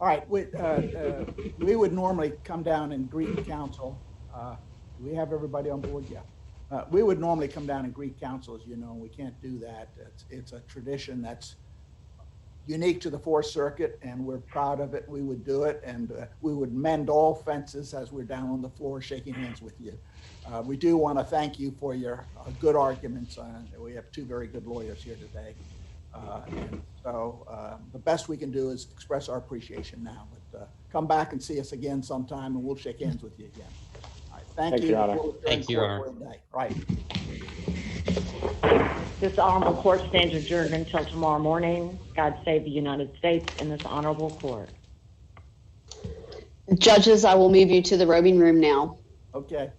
All right, we would normally come down and greet counsel. Do we have everybody on board? Yeah. We would normally come down and greet counsel, as you know. We can't do that. It's a tradition that's unique to the Fourth Circuit, and we're proud of it. We would do it, and we would mend all fences as we're down on the floor shaking hands with you. We do want to thank you for your good arguments. We have two very good lawyers here today. And so the best we can do is express our appreciation now. But come back and see us again sometime, and we'll shake hands with you again. All right, thank you. Your Honor. Thank you, Your Honor. Right. This honorable court stands adjourned until tomorrow morning. God save the United States and this honorable court. Judges, I will move you to the robing room now. Okay.